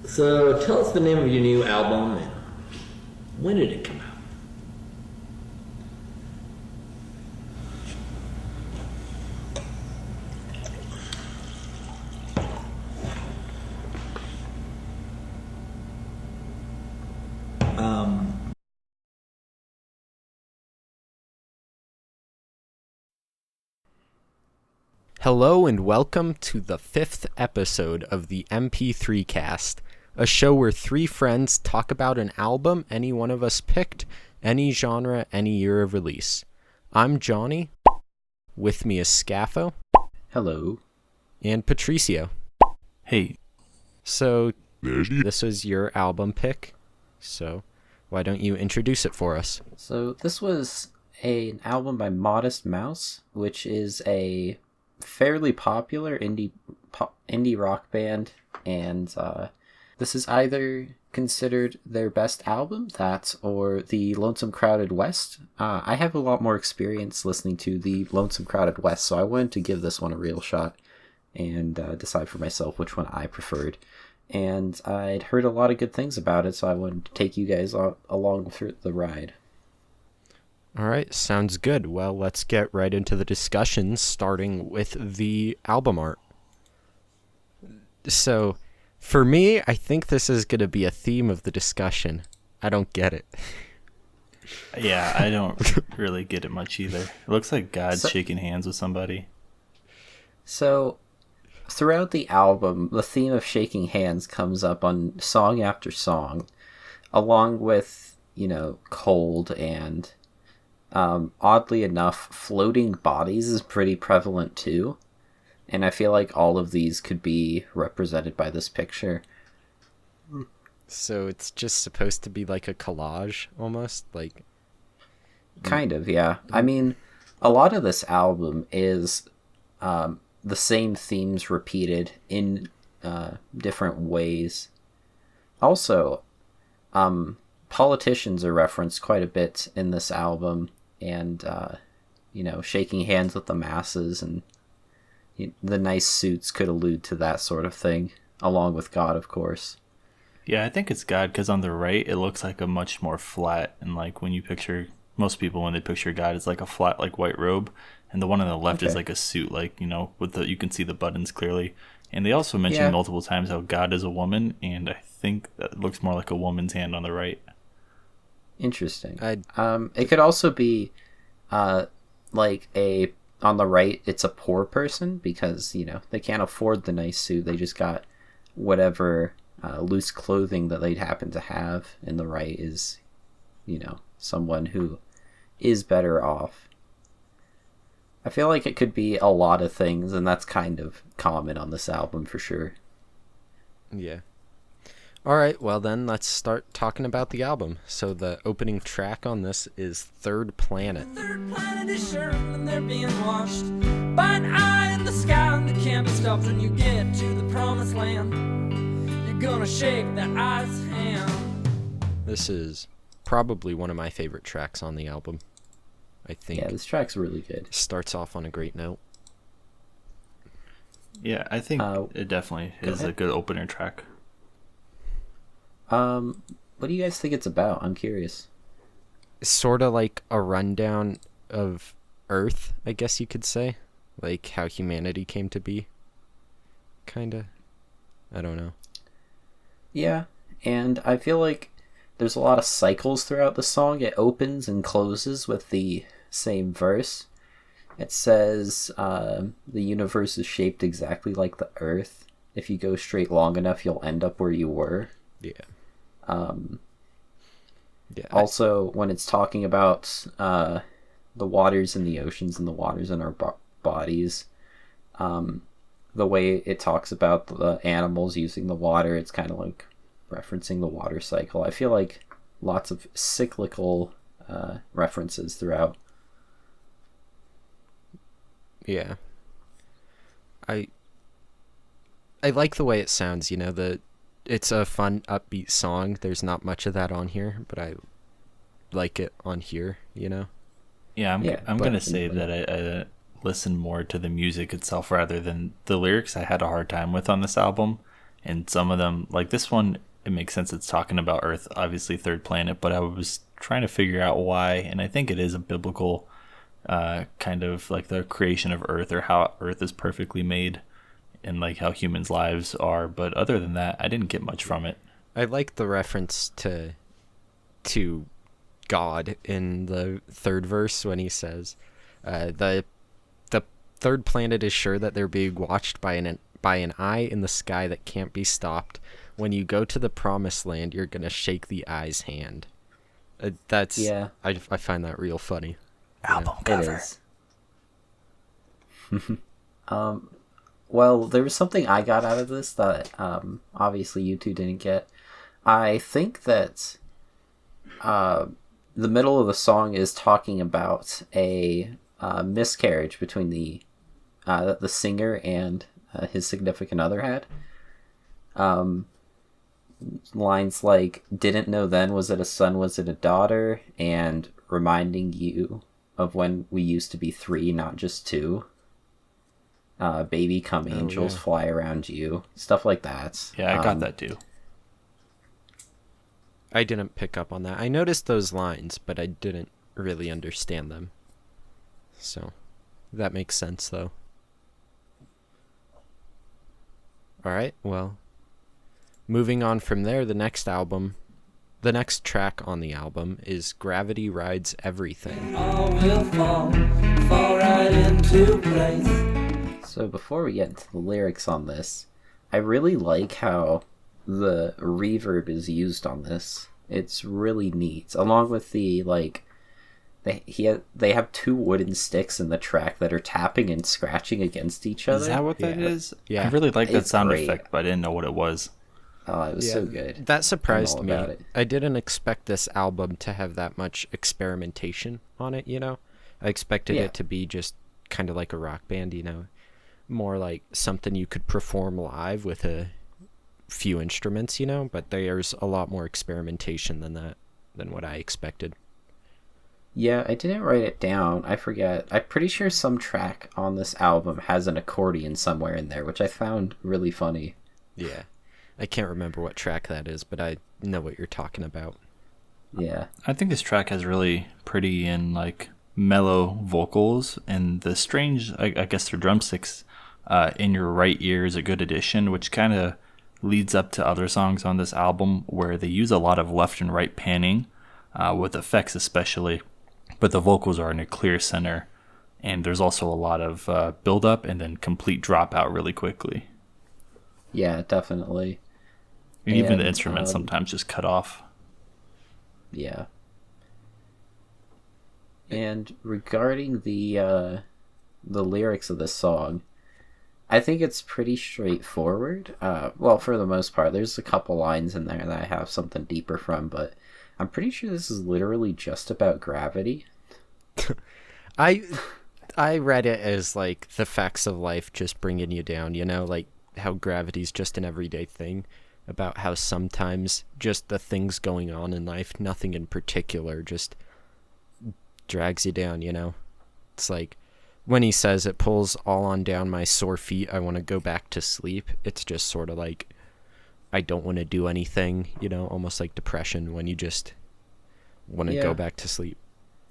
So tell us the name of your new album and when did it come out? Hello and welcome to the 5th episode of the MP3Cast, a show where three friends talk about an album any one of us picked, any genre, any year of release. I'm Johnny, with me is Scaffo. Hello. And Patricio. Hey. So, this was your album pick, so why don't you introduce it for us? So, this was an album by Modest Mouse, which is a fairly popular indie rock band, and this is either considered their best album, that or the Lonesome Crowded West. I have a lot more experience listening to the Lonesome Crowded West, so I wanted to give this one a real shot and decide for myself which one I preferred. And I'd heard a lot of good things about it, so I wanted to take you guys along for the ride. All right, sounds good. Well, let's get right into the discussion, starting with the album art. So, for me, I think this is going to be a theme of the discussion. I don't get it. Yeah, I don't really get it much either. It looks like God's shaking hands with somebody. So, throughout the album, the theme of shaking hands comes up on song after song, along with, cold and... oddly enough, floating bodies is pretty prevalent too. And I feel like all of these could be represented by this picture. So it's just supposed to be like a collage, almost? Like, kind of, yeah. I mean, a lot of this album is the same themes repeated in different ways. Also, politicians are referenced quite a bit in this album. And, shaking hands with the masses and the nice suits could allude to that sort of thing, along with God, of course. Yeah, I think it's God, because on the right, it looks like a much more flat, and like when you picture, most people when they picture God, it's like a flat, like white robe, and the one on the left is like a suit, like, with you can see the buttons clearly. And they also mention multiple times how God is a woman, and I think that looks more like a woman's hand on the right. Interesting. It could also be on the right, it's a poor person because, they can't afford the nice suit. They just got whatever loose clothing that they'd happen to have. And the right is, someone who is better off. I feel like it could be a lot of things, and that's kind of common on this album for sure. Yeah. All right, well then, let's start talking about the album. So the opening track on this is Third Planet. Third planet is sure, and they're being watched by an eye in the sky, and it can't be stopped when you get to the promised land. You're gonna shake the eye's hand. This is probably one of my favorite tracks on the album, I think. Yeah, this track's really good. Starts off on a great note. Yeah, I think it definitely is a good opener track. What do you guys think it's about? I'm curious. Sort of like a rundown of Earth, I guess you could say. Like how humanity came to be. Kinda. I don't know. Yeah, and I feel like there's a lot of cycles throughout the song. It opens and closes with the same verse. It says, the universe is shaped exactly like the Earth. If you go straight long enough, you'll end up where you were. Yeah. Also, when it's talking about the waters and the oceans and the waters in our bodies, the way it talks about the animals using the water, it's kind of like referencing the water cycle. I feel like lots of cyclical references throughout. Yeah. I like the way it sounds, it's a fun, upbeat song. There's not much of that on here, but I like it on here, Yeah, I'm going to say that I listen more to the music itself rather than the lyrics I had a hard time with on this album. and some of them, like this one, it makes sense. It's talking about Earth, obviously third planet, but I was trying to figure out why, and I think it is a biblical kind of like the creation of Earth, or how Earth is perfectly made, and like how humans' lives are. But other than that, I didn't get much from it. I like the reference to God in the third verse when he says, the third planet is sure that they're being watched by an eye in the sky that can't be stopped. When you go to the promised land, you're gonna shake the eye's hand. That's Yeah. I find that real funny. Album It cover. is. Well, there was something I got out of this that obviously you two didn't get. I think that the middle of the song is talking about a miscarriage between the singer and his significant other had. Lines like, didn't know then, was it a son, was it a daughter, and reminding you of when we used to be 3, not just 2. Baby come angels, yeah. fly around you, stuff like that. Yeah, I got that too. I didn't pick up on that. I noticed those lines, but I didn't really understand them. So, that makes sense, though. Alright, well, moving on from there, the next track on the album is Gravity Rides Everything. All will fall right into place. So before we get into the lyrics on this, I really like how the reverb is used on this. It's really neat. Along with the, like, they have 2 wooden sticks in the track that are tapping and scratching against each other. Is that what that Yeah. is? Yeah. I really like that It's sound great. effect, but I didn't know what it was. Oh, it was so good. That surprised I me. know about it. I didn't expect this album to have that much experimentation on it, you know? I expected Yeah. it to be just kind of like a rock band, you know? More like something you could perform live with a few instruments, you know? But there's a lot more experimentation than what I expected. Yeah, I didn't write it down. I forget. I'm pretty sure some track on this album has an accordion somewhere in there, which I found really funny. Yeah. I can't remember what track that is, but I know what you're talking about. Yeah. I think this track has really pretty and like mellow vocals, and the strange, I guess they're drumsticks, in your right ear is a good addition, which kind of leads up to other songs on this album where they use a lot of left and right panning, with effects especially, but the vocals are in a clear center, and there's also a lot of build up and then complete dropout really quickly. Yeah, definitely. And even the And, instruments sometimes just cut off. Yeah. And regarding the lyrics of this song, I think it's pretty straightforward. Well, for the most part, there's a couple lines in there that I have something deeper from, but I'm pretty sure this is literally just about gravity. I read it as like the facts of life just bringing you down, you know, like how gravity's just an everyday thing, about how sometimes just the things going on in life, nothing in particular, just drags you down, you know. It's like when he says it pulls all on down my sore feet, I want to go back to sleep. It's just sort of like I don't want to do anything, you know, almost like depression when you just want to Yeah. go back to sleep.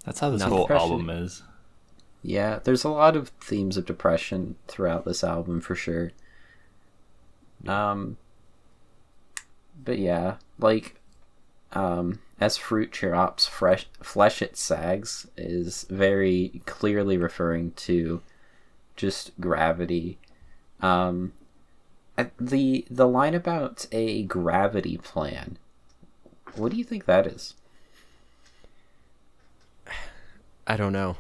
That's how this Not whole depression. album is. Yeah, there's a lot of themes of depression throughout this album for sure. But yeah, like, as fruit drops, flesh it sags is very clearly referring to just gravity. The line about a gravity plan, what do you think that is? I don't know.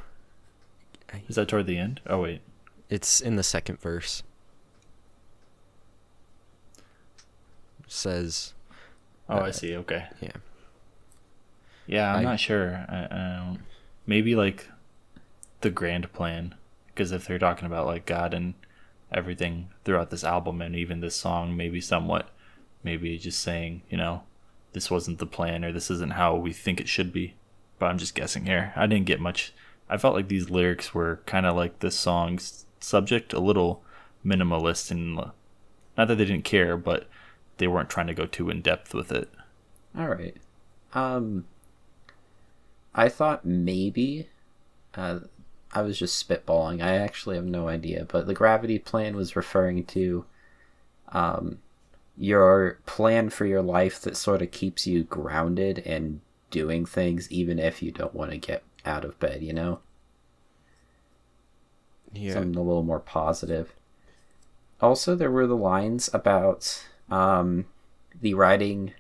Is that toward the end? Oh, wait. It's in the second verse. Says, Oh, I see. Okay. yeah. Yeah, I'm I- not sure. I don't, maybe like the grand plan, because if they're talking about like God and everything throughout this album and even this song, maybe just saying, you know, this wasn't the plan or this isn't how we think it should be. But I'm just guessing here. I didn't get much. I felt like these lyrics were kind of like this song's subject, a little minimalist, and not that they didn't care, but they weren't trying to go too in depth with it. All right. I thought maybe, I was just spitballing. I actually have no idea, but the gravity plan was referring to your plan for your life that sort of keeps you grounded and doing things even if you don't want to get out of bed, you know? Yeah. Something a little more positive. Also, there were the lines about the writing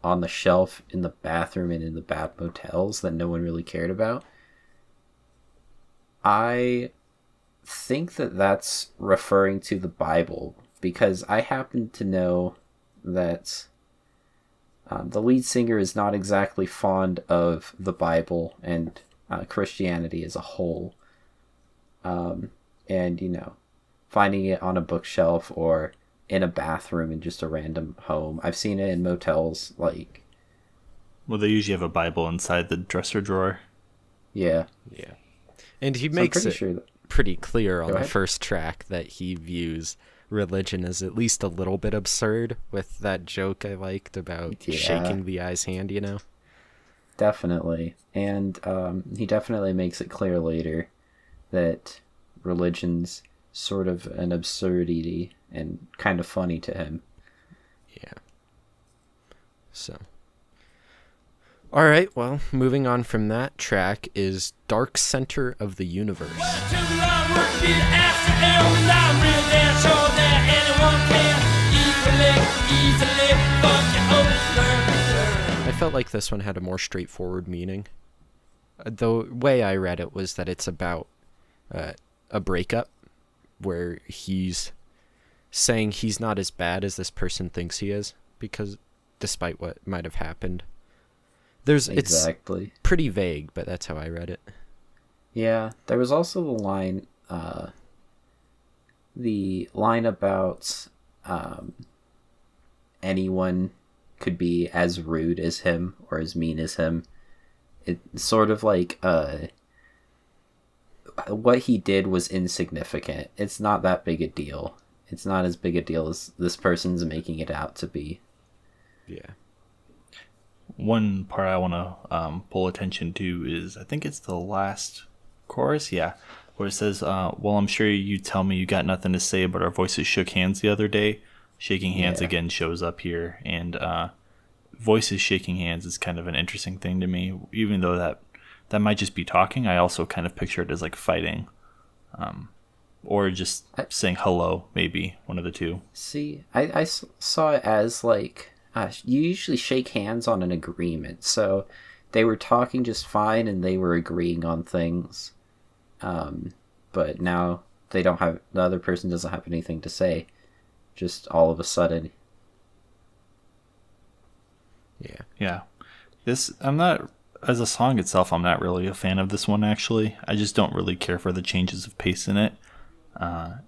on the shelf in the bathroom and in the bad motels that no one really cared about. I think that that's referring to the Bible, because I happen to know that the lead singer is not exactly fond of the Bible and Christianity as a whole. And, you know, finding it on a bookshelf or in a bathroom in just a random home. I've seen it in motels, like... Well, they usually have a Bible inside the dresser drawer. Yeah. Yeah. And he So makes it sure that... pretty clear on Go the ahead. first track that he views religion as at least a little bit absurd, with that joke I liked about Yeah. shaking the eye's hand, you know? Definitely. And he definitely makes it clear later that religion's sort of an absurdity and kind of funny to him. Yeah. So. All right, well, moving on from that track is Dark Center of the Universe. Took a lot of work to be the astro elf, and I'm real damn sure that anyone can easily fuck you over. I felt like this one had a more straightforward meaning. The way I read it was that it's about a breakup where he's saying he's not as bad as this person thinks he is, because despite what might have happened. Exactly. It's pretty vague, but that's how I read it. Yeah, there was also the line about anyone could be as rude as him or as mean as him. It's sort of like what he did was insignificant. It's not that big a deal. It's not as big a deal as this person's making it out to be. Yeah. One part I want to pull attention to is, I think it's the last chorus, yeah, where it says, well, I'm sure you tell me you got nothing to say, but our voices shook hands the other day. Shaking hands again shows up here, and voices shaking hands is kind of an interesting thing to me, even though that might just be talking. I also kind of picture it as like fighting, or just saying hello, maybe one of the two. See, I saw it as like, you usually shake hands on an agreement, so they were talking just fine and they were agreeing on things, but now they don't have, the other person doesn't have anything to say, just all of a sudden. Yeah, I'm not, as a song itself, I'm not really a fan of this one, actually. I just don't really care for the changes of pace in it.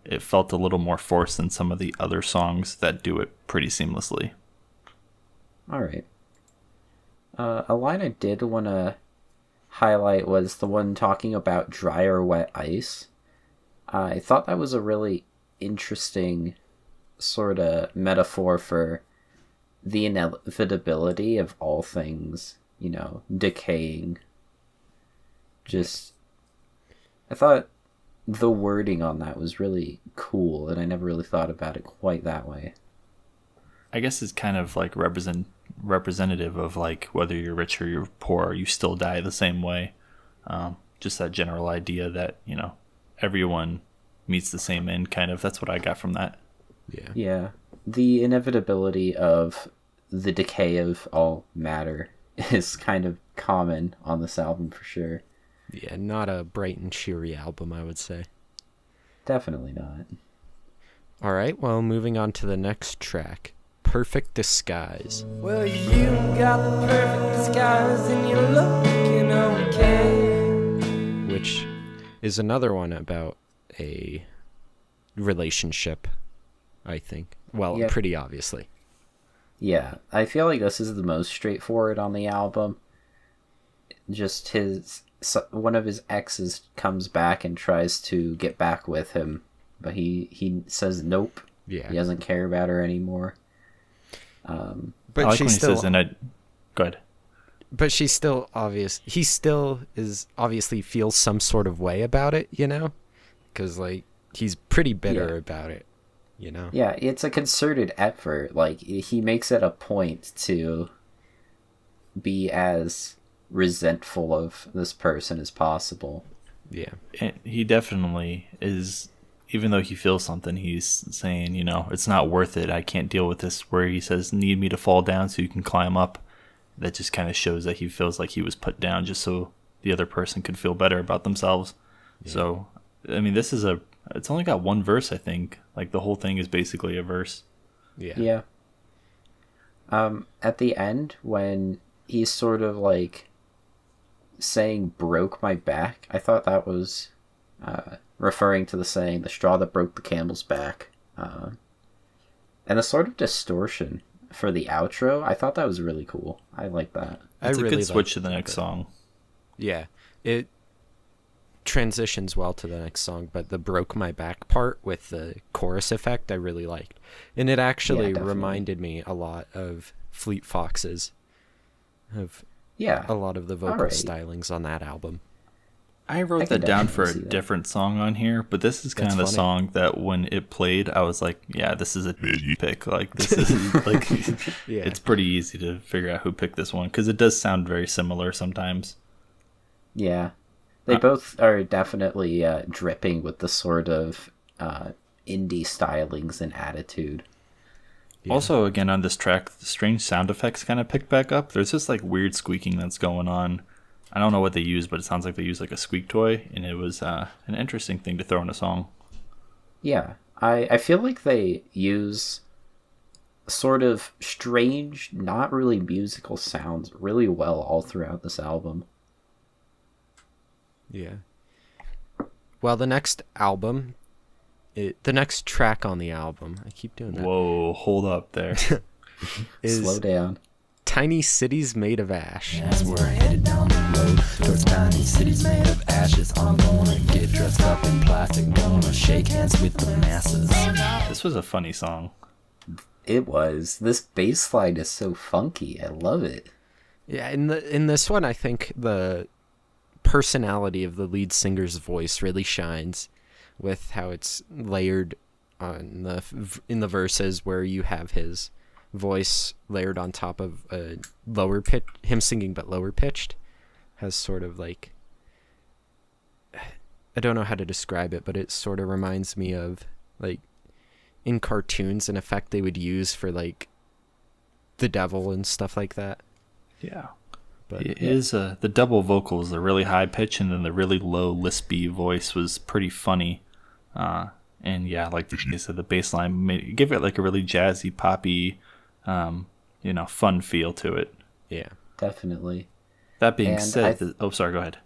It felt a little more forced than some of the other songs that do it pretty seamlessly. All right. A line I did want to highlight was the one talking about dry or wet ice. I thought that was a really interesting sort of metaphor for the inevitability of all things, you know, decaying. Just, I thought the wording on that was really cool, and I never really thought about it quite that way. I guess it's kind of like representative of like whether you're rich or you're poor, you still die the same way. Just that general idea that, you know, everyone meets the same end, kind of. That's what I got from that. Yeah. The inevitability of the decay of all matter is kind of common on this album for sure. Yeah, not a bright and cheery album, I would say. Definitely not. All right, well, moving on to the next track, Perfect Disguise. Well, you got the perfect disguise and you're looking okay. Which is another one about a relationship, I think. Well, Yeah. pretty obviously. Yeah, I feel like this is the most straightforward on the album. Just one of his exes comes back and tries to get back with him, but he says nope. Yeah. He doesn't care about her anymore. But I like she when he still, says, and I. Go ahead. but she's still obvious. He still is obviously feels some sort of way about it, you know, because like he's pretty bitter about it, you know. Yeah, it's a concerted effort. Like, he makes it a point to be as resentful of this person as possible. Yeah. And he definitely is, even though he feels something, he's saying, it's not worth it. I can't deal with this. Where he says, need me to fall down so you can climb up. That just kind of shows that he feels like he was put down just so the other person could feel better about themselves. Yeah. So, I mean, it's only got one verse, I think. Like, the whole thing is basically a verse. Yeah. At the end, when he's sort of like saying broke my back, I thought that was referring to the saying, the straw that broke the camel's back. And the sort of distortion for the outro, I thought that was really cool. I like that. It's a good switch to the next song. Yeah. It transitions well to the next song, but the broke my back part with the chorus effect I really liked. And it actually reminded me a lot of Fleet Foxes. A lot of the vocal stylings on that album. I wrote that down for a different song on here, but this is kind of the song that when it played, I was like, yeah, this is a pick. Like, this is like, it's pretty easy to figure out who picked this one because it does sound very similar sometimes. Yeah. They both are definitely dripping with the sort of indie stylings and attitude. Yeah. Also, again, on this track, the strange sound effects kind of picked back up. There's this like weird squeaking that's going on. I don't know what they use, but it sounds like they use like a squeak toy, and it was an interesting thing to throw in a song. Yeah, I feel like they use sort of strange, not really musical sounds really well all throughout this album. Yeah. Well, the next track on the album, I keep doing that. Whoa, hold up there. Slow down. Tiny Cities Made of Ash. As we're headed down the road towards tiny cities made of ashes, I'm gonna get dressed up in plastic, gonna shake hands with the masses. This was a funny song. It was. This bass line is so funky. I love it. Yeah, in this one, I think the personality of the lead singer's voice really shines with how it's layered on in the verses where you have his voice layered on top of a lower pitch, him singing but lower pitched, has sort of like, I don't know how to describe it, but it sort of reminds me of like in cartoons an effect they would use for like the devil and stuff like that. Yeah. But it is the double vocals, the really high pitch and then the really low lispy voice was pretty funny. And yeah, like you said, the bass line give it like a really jazzy, poppy, fun feel to it. Yeah, definitely. That being said, sorry, go ahead.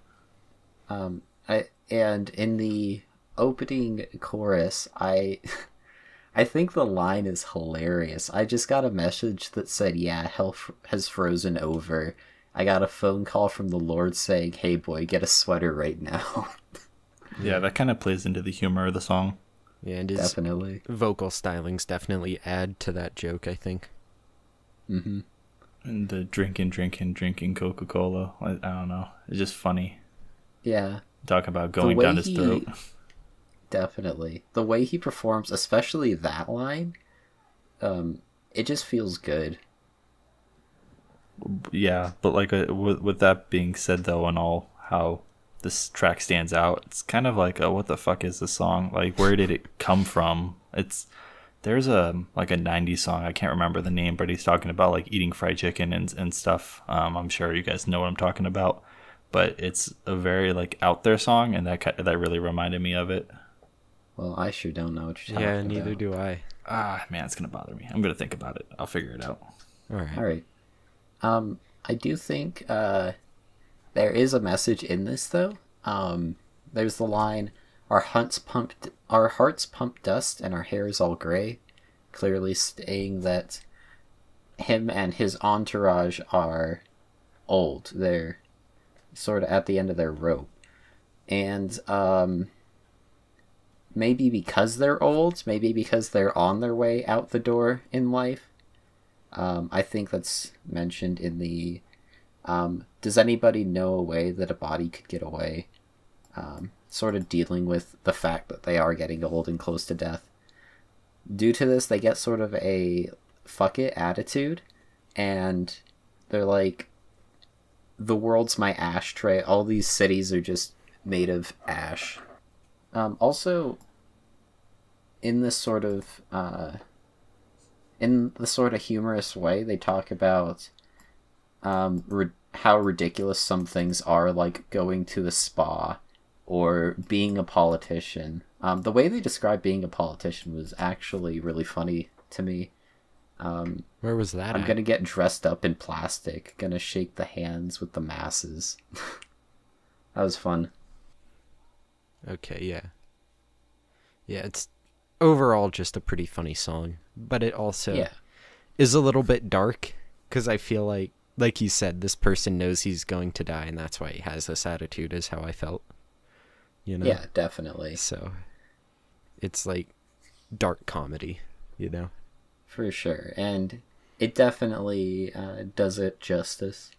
And in the opening chorus, I think the line is hilarious. I just got a message that said, "Yeah, hell has frozen over. I got a phone call from the Lord saying, 'Hey boy, get a sweater right now.'" Yeah, that kind of plays into the humor of the song. Yeah, and his definitely vocal stylings definitely add to that joke, I think. Mm-hmm. And the drinking Coca-Cola. I don't know. It's just funny. Yeah. Talk about going down his throat. Definitely. The way he performs, especially that line, it just feels good. Yeah, but like with that being said, though, and all how this track stands out, it's kind of like, what the fuck is this song? Like, where did it come from? There's a 90s song, I can't remember the name, but he's talking about like eating fried chicken and stuff. I'm sure you guys know what I'm talking about, but it's a very like out there song, and that really reminded me of it. Well, I sure don't know what you're talking about. Yeah, neither do I. Man, it's gonna bother me. I'm gonna think about it. I'll figure it out. All right. I do think there is a message in this, though. There's the line, our hearts pump dust and our hair is all gray, clearly saying that him and his entourage are old. They're sort of at the end of their rope. And maybe because they're old, maybe because they're on their way out the door in life, I think that's mentioned in the does anybody know a way that a body could get away? Sort of dealing with the fact that they are getting old and close to death. Due to this, they get sort of a fuck it attitude, and they're like, the world's my ashtray. All these cities are just made of ash. Also, in this sort of humorous way, they talk about how ridiculous some things are, like going to the spa or being a politician. The way they described being a politician was actually really funny to me. Where was that I'm at? gonna get dressed up in plastic, gonna shake the hands with the masses. That was fun. Okay, yeah. Yeah, it's overall just a pretty funny song, but it also is a little bit dark, because I feel like you said, this person knows he's going to die, and that's why he has this attitude, is how I felt. You know? Yeah, definitely. So, it's like dark comedy, you know? For sure, and it definitely does it justice.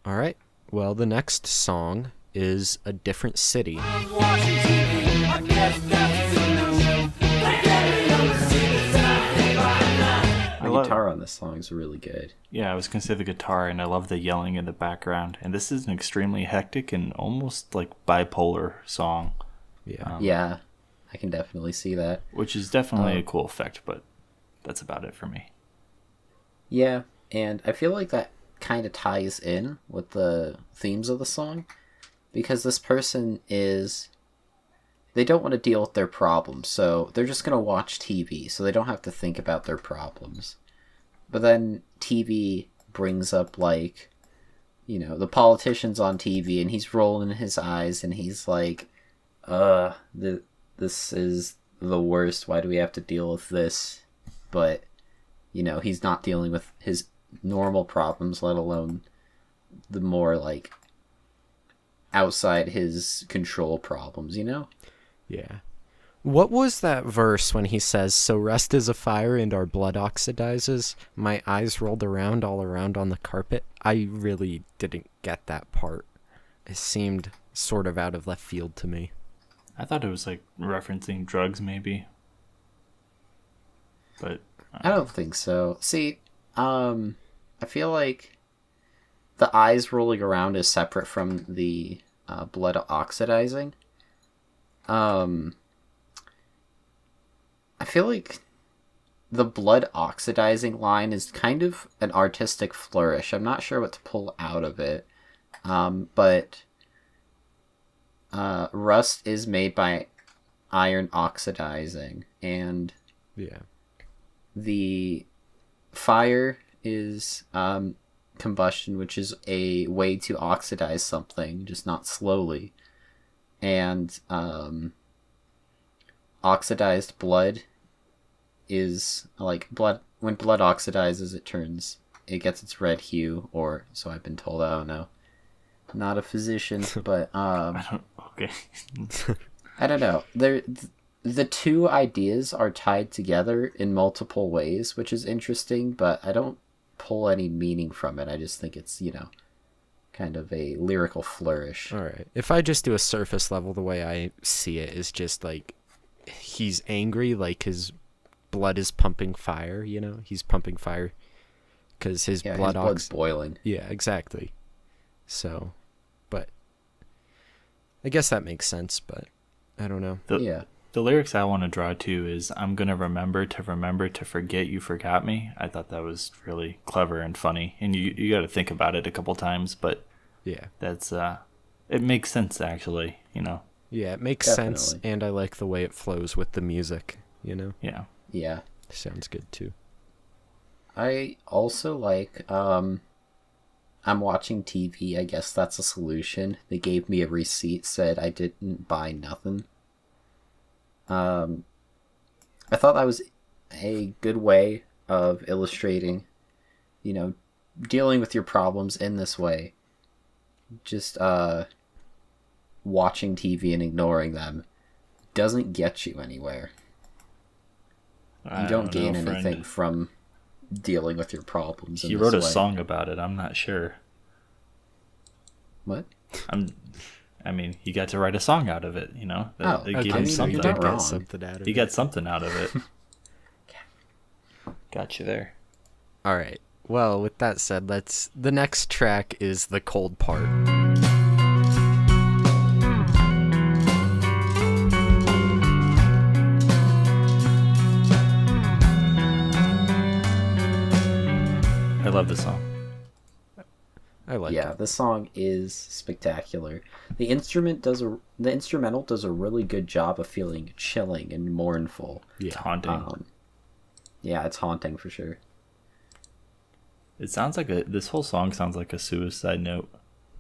All right. Well, the next song is A Different City. Watching TV, I guess that's the solution. They get me on the city side by night. The guitar on this song is really good. Yeah, I was gonna say the guitar, and I love the yelling in the background. And this is an extremely hectic and almost like bipolar song. Yeah. Yeah, I can definitely see that. Which is definitely a cool effect, but that's about it for me. Yeah, and I feel like that kind of ties in with the themes of the song, because this person they don't want to deal with their problems, so they're just going to watch TV, so they don't have to think about their problems. But then TV brings up, like, you know, the politician's on TV, and he's rolling his eyes, and he's like, this is the worst, why do we have to deal with this? But, you know, he's not dealing with his normal problems, let alone the more, like, outside his control problems, you know? Yeah. What was that verse when he says, "So rest is a fire and our blood oxidizes? My eyes rolled around all around on the carpet"? I really didn't get that part. It seemed sort of out of left field to me. I thought it was like referencing drugs, maybe. But I don't think so. See, I feel like the eyes rolling around is separate from the blood oxidizing. I feel like the blood oxidizing line is kind of an artistic flourish. I'm not sure what to pull out of it. But rust is made by iron oxidizing, and Yeah. the fire is combustion, which is a way to oxidize something, just not slowly. And oxidized blood is like blood. When blood oxidizes, it gets its red hue, or so I've been told. I don't know. I'm not a physician, but okay. I don't know. The two ideas are tied together in multiple ways, which is interesting, but I don't pull any meaning from it. I just think it's, you know, kind of a lyrical flourish. All right. If I just do a surface level, the way I see it is just like he's angry, like his blood is pumping fire, you know? He's pumping fire because his blood's boiling. Yeah, exactly. So, but I guess that makes sense, but I don't know. The lyrics I want to draw to is, "I'm going to remember to forget you forgot me." I thought that was really clever and funny. And you got to think about it a couple times, but yeah, that's it makes sense, actually, you know. Yeah, it makes Definitely. sense, and I like the way it flows with the music, you know. Yeah. Yeah. Sounds good too. I also like I'm watching TV. I guess that's a solution. They gave me a receipt, said I didn't buy nothing. I thought that was a good way of illustrating, you know, dealing with your problems in this way. Just watching TV and ignoring them doesn't get you anywhere. You don't gain anything from dealing with your problems. He wrote a song about it. I'm not sure. What? I mean, he got to write a song out of it. You know, they gave him you're something. not wrong. He got something out of it. Got you there. All right. Well, with that said, the next track is the cold part. I love this song. I like Yeah, it. this song is spectacular. The instrumental does a really good job of feeling chilling and mournful. It's haunting. Yeah, it's haunting for sure. It sounds like this whole song sounds like a suicide note.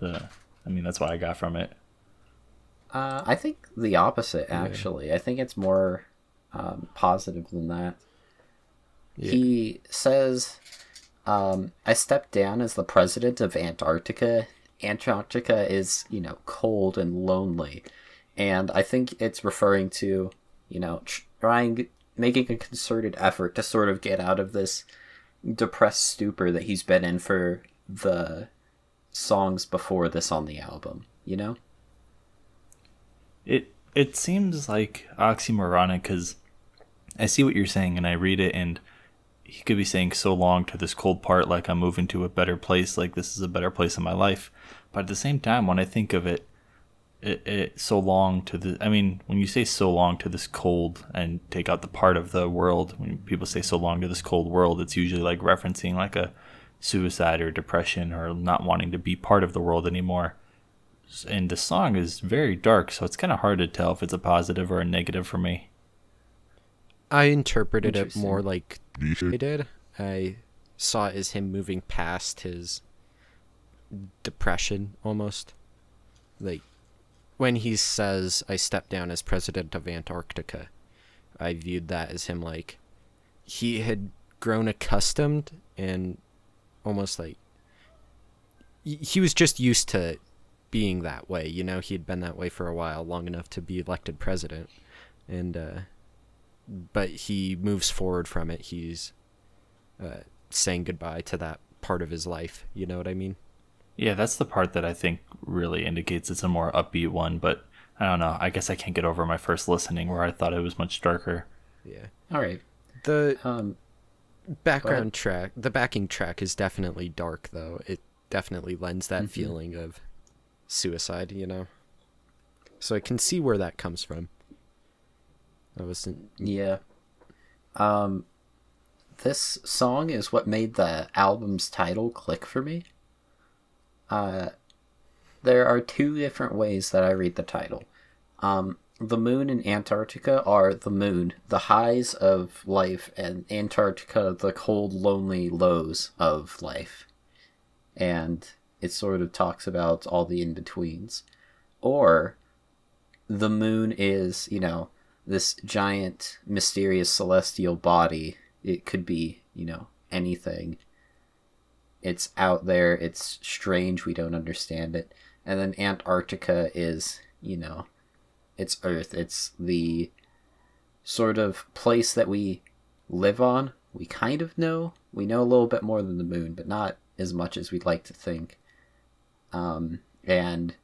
That's what I got from it. I think the opposite, actually. I think it's more positive than that. Yeah. He says, I stepped down as the president of Antarctica. Antarctica is, cold and lonely. And I think it's referring to, making a concerted effort to sort of get out of this depressed stupor that he's been in for the songs before this on the album, It seems like oxymoronic because I see what you're saying and I read it, and he could be saying so long to this cold part, like I'm moving to a better place, like this is a better place in my life. But at the same time, when I think of it so long to when you say so long to this cold and take out the part of the world, when people say so long to this cold world, it's usually like referencing like a suicide or depression or not wanting to be part of the world anymore. And the song is very dark, so it's kind of hard to tell if it's a positive or a negative for me. I interpreted it more like I did. I saw it as him moving past his depression almost. Like, when he says, I stepped down as president of Antarctica, I viewed that as him like, he had grown accustomed and almost like, he was just used to being that way, he had been that way for a while, long enough to be elected president. And, but he moves forward from it. He's saying goodbye to that part of his life. You know what I mean? Yeah, that's the part that I think really indicates it's a more upbeat one, but I don't know. I guess I can't get over my first listening where I thought it was much darker. Yeah. All right. The background track, the backing track is definitely dark, though. It definitely lends that feeling of suicide, So I can see where that comes from. Yeah. This song is what made the album's title click for me. There are two different ways that I read the title. The Moon and Antarctica are the moon, the highs of life, and Antarctica, the cold, lonely lows of life. And it sort of talks about all the in-betweens. Or the moon is, this giant, mysterious celestial body. It could be, anything. It's out there, it's strange, we don't understand it. And then Antarctica is, it's Earth. It's the sort of place that we live on. We kind of know. We know a little bit more than the moon, but not as much as we'd like to think. And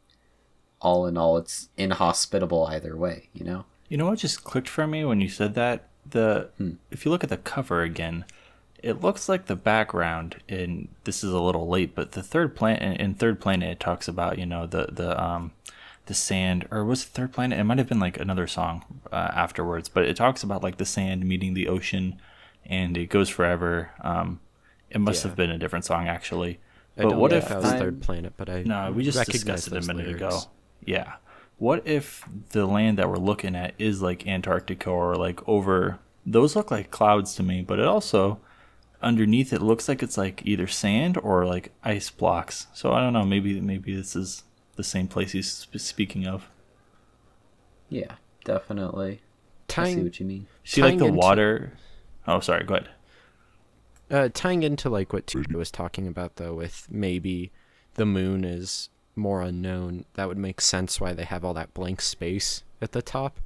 all in all, it's inhospitable either way, You know what just clicked for me when you said that? If you look at the cover again, it looks like the background, and this is a little late, but the Third Planet, it talks about, the sand, or was it Third Planet? It might have been like another song afterwards, but it talks about like the sand meeting the ocean, and it goes forever. It must have been a different song actually. But what if that was Third Planet? But we just discussed it a minute ago. Yeah. What if the land that we're looking at is like Antarctica or like over? Those look like clouds to me, but it also underneath it looks like it's like either sand or like ice blocks. So I don't know. Maybe this is the same place he's speaking of. Yeah, definitely. I see what you mean. See, like the water. Oh, sorry. Go ahead. Tying into like what Tuja was talking about, though, with maybe the moon is more unknown, that would make sense why they have all that blank space at the top,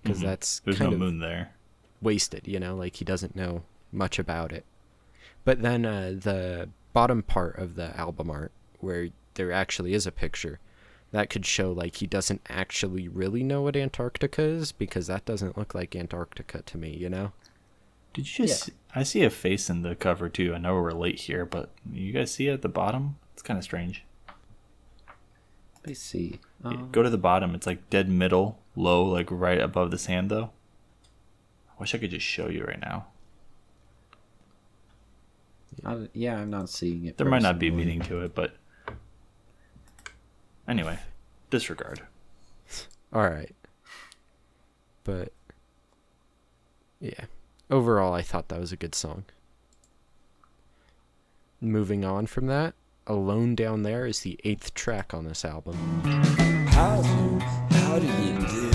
because that's there's kind no of moon there. wasted, like he doesn't know much about it. But then the bottom part of the album art, where there actually is a picture, that could show like he doesn't actually really know what Antarctica is, because that doesn't look like Antarctica to me, you know? Did you just... I see a face in the cover too. I know we're late here, but you guys see it at the bottom? It's kind of strange. Let me see. Go to the bottom. It's like dead middle, low, like right above the sand though. I wish I could just show you right now. I'm not seeing it. There might not be personally. meaning to it, but anyway, disregard. All right. But yeah, overall, I thought that was a good song. Moving on from that, Alone Down There is the 8th track on this album. How do you do?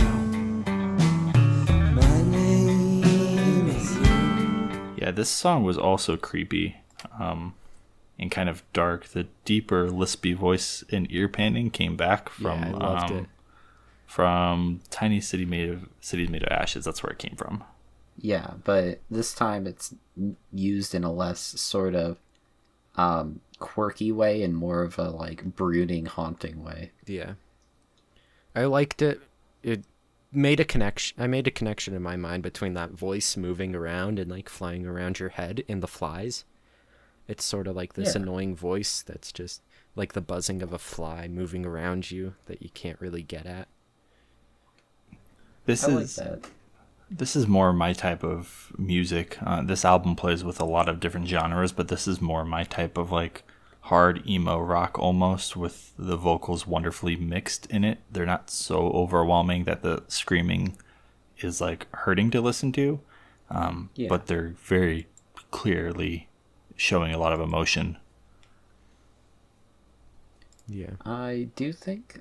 My name is you. Yeah, this song was also creepy, and kind of dark. The deeper, lispy voice and ear panning came back from Yeah, I loved it. from Tiny Cities Made of Ashes. That's where it came from. Yeah, but this time it's used in a less sort of quirky way and more of a like brooding, haunting way. Yeah. I liked it. It made a connection. I made a connection in my mind between that voice moving around and like flying around your head and the flies. It's sort of like this Yeah. annoying voice that's just like the buzzing of a fly moving around you that you can't really get at. This I like is that. this is more my type of music. This album plays with a lot of different genres, but this is more my type of like hard emo rock almost, with the vocals wonderfully mixed in it. They're not so overwhelming that the screaming is like hurting to listen to, Yeah. but they're very clearly showing a lot of emotion. Yeah. I do think,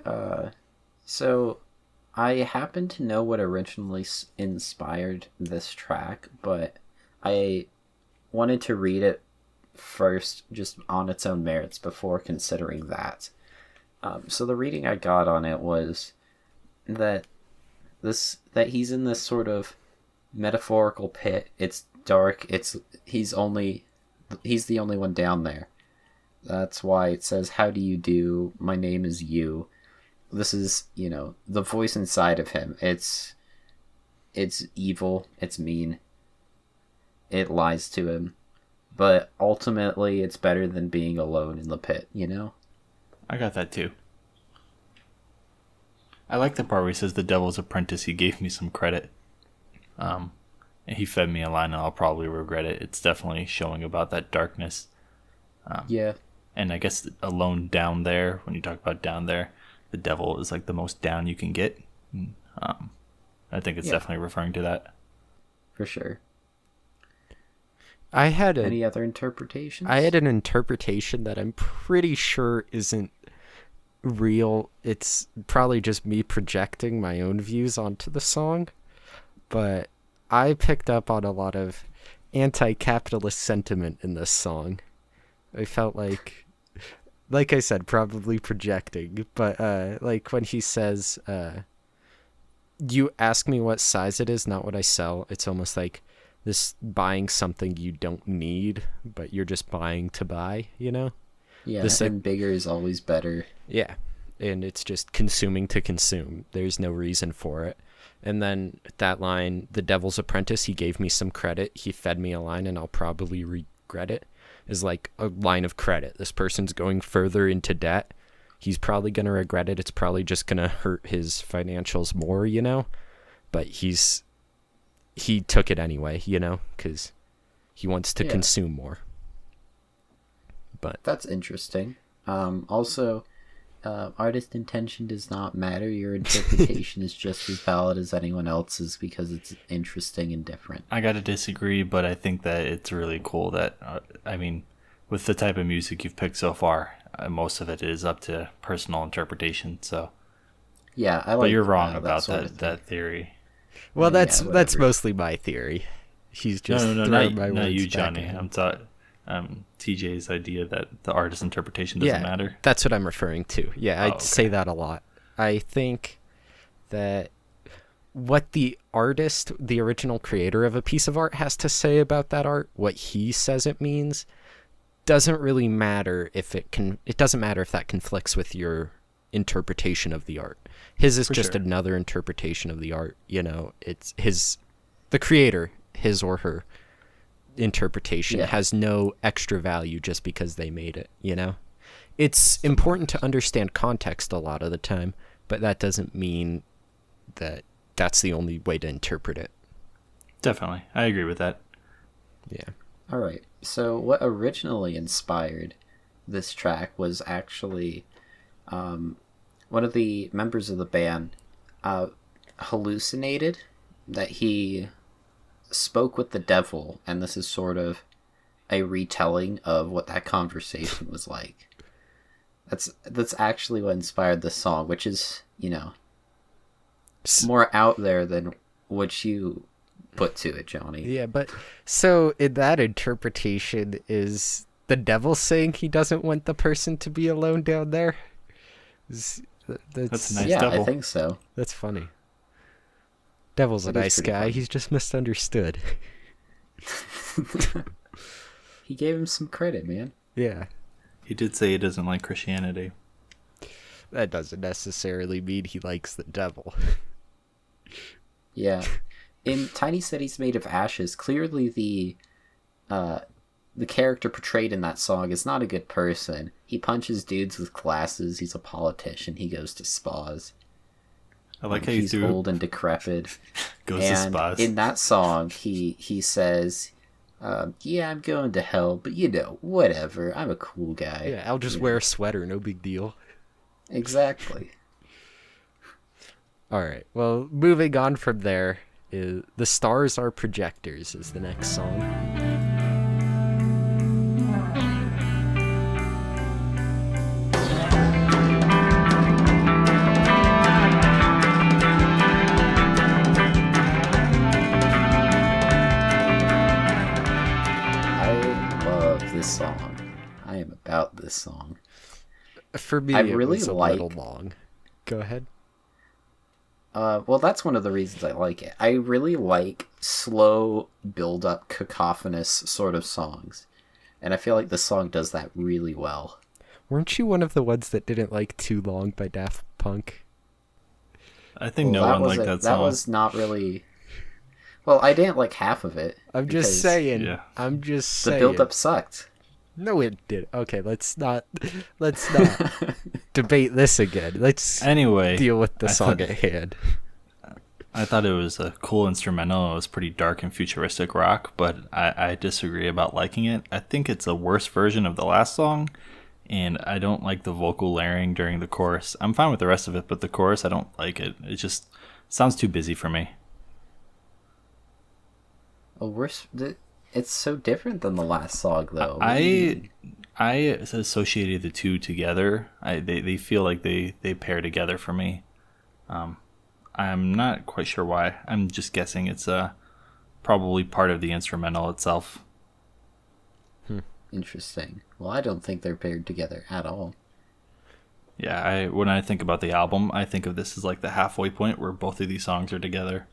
so I happen to know what originally inspired this track, but I wanted to read it first just on its own merits before considering that. So the reading I got on it was that he's in this sort of metaphorical pit. It's dark. He's the only one down there. That's why it says, "How do you do? My name is you." This is, the voice inside of him. It's evil. It's mean. It lies to him. But ultimately, it's better than being alone in the pit, I got that too. I like the part where he says the devil's apprentice, he gave me some credit. And he fed me a line and I'll probably regret it. It's definitely showing about that darkness. Yeah. And I guess alone down there, when you talk about down there, the devil is like the most down you can get. I think it's definitely referring to that. For sure. I had Any other interpretations? I had an interpretation that I'm pretty sure isn't real. It's probably just me projecting my own views onto the song. But I picked up on a lot of anti-capitalist sentiment in this song. I felt like I said, probably projecting, but like when he says, you ask me what size it is, not what I sell. It's almost like this buying something you don't need, but you're just buying to buy, Yeah, This, and bigger is always better. Yeah, and it's just consuming to consume. There's no reason for it. And then that line, the devil's apprentice, he gave me some credit. He fed me a line and I'll probably regret it, is like a line of credit. This person's going further into debt. He's probably going to regret it. It's probably just going to hurt his financials more, but he took it anyway, because he wants to consume more. But That's interesting. Also, artist intention does not matter. Your interpretation is just as valid as anyone else's because it's interesting and different. I gotta disagree, but I think that it's really cool that, with the type of music you've picked so far, most of it is up to personal interpretation, so. Yeah, I like. But you're wrong that about sort of thing. that theory. well, Yeah, that's whatever. mostly my theory. He's just No, throwing my not words you, back Johnny. at him. I'm TJ's idea that the artist's interpretation doesn't matter. That's what I'm referring to. Yeah, I Oh, say okay. that a lot. I think that what the artist, the original creator of a piece of art, has to say about that art, what he says it means, doesn't really matter if it doesn't matter if that conflicts with your interpretation of the art. His is just another interpretation of the art, it's the creator, his or her interpretation has no extra value just because they made it, It's important to understand context a lot of the time, but that doesn't mean that that's the only way to interpret it. Definitely. I agree with that. Yeah. All right. So what originally inspired this track was actually one of the members of the band hallucinated that he spoke with the devil, and this is sort of a retelling of what that conversation was like. That's actually what inspired this song, which is, more out there than what you put to it, Johnny. Yeah, but so in that interpretation, is the devil saying he doesn't want the person to be alone down there? That's a nice yeah, devil. I think so. That's funny. Devil's a nice guy. Funny. He's just misunderstood. He gave him some credit, man. Yeah. He did say he doesn't like Christianity. That doesn't necessarily mean he likes the devil. Yeah. In Tiny Cities Made of Ashes, clearly the character portrayed in that song is not a good person. He punches dudes with glasses. He's a politician. He goes to spas. I like how you He's threw old and decrepit. goes to And spas. in that song, he says, yeah, I'm going to hell, but whatever. I'm a cool guy. Yeah, I'll just wear a sweater. No big deal. Exactly. All right. Well, moving on from there, is The Stars Are Projectors is the next song. I love this song. I am about this song. For me, I it really was a like- little long. Go ahead. Well, that's one of the reasons I like it. I really like slow, build-up, cacophonous sort of songs. And I feel like this song does that really well. Weren't you one of the ones that didn't like Too Long by Daft Punk? I think Well, no one liked that song. That was not really... Well, I didn't like half of it. I'm just because saying. Yeah. I'm just The saying. build-up sucked. No, it did. Okay, let's not debate this again. Let's Anyway, deal with the I song thought- at hand. I thought it was a cool instrumental. It was pretty dark and futuristic rock, but I disagree about liking it. I think it's a worse version of the last song, and I don't like the vocal layering during the chorus. I'm fine with the rest of it, but the chorus, I don't like it. It just sounds too busy for me. It's so different than the last song, though. I associated the two together. They feel like they pair together for me. I'm not quite sure why. I'm just guessing it's probably part of the instrumental itself. Interesting. Well, I don't think they're paired together at all. Yeah, when I think about the album, I think of this as like the halfway point where both of these songs are together.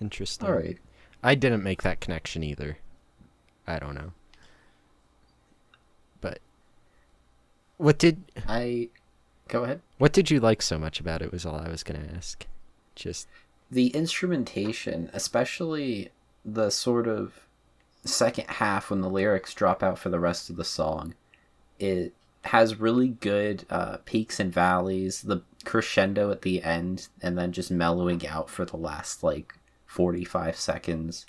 Interesting. All right. I didn't make that connection either. I don't know. But Go ahead. what did you like so much about it was all I was going to ask. Just The instrumentation, especially the sort of second half when the lyrics drop out for the rest of the song, it has really good peaks and valleys, the crescendo at the end, and then just mellowing out for the last 45 seconds.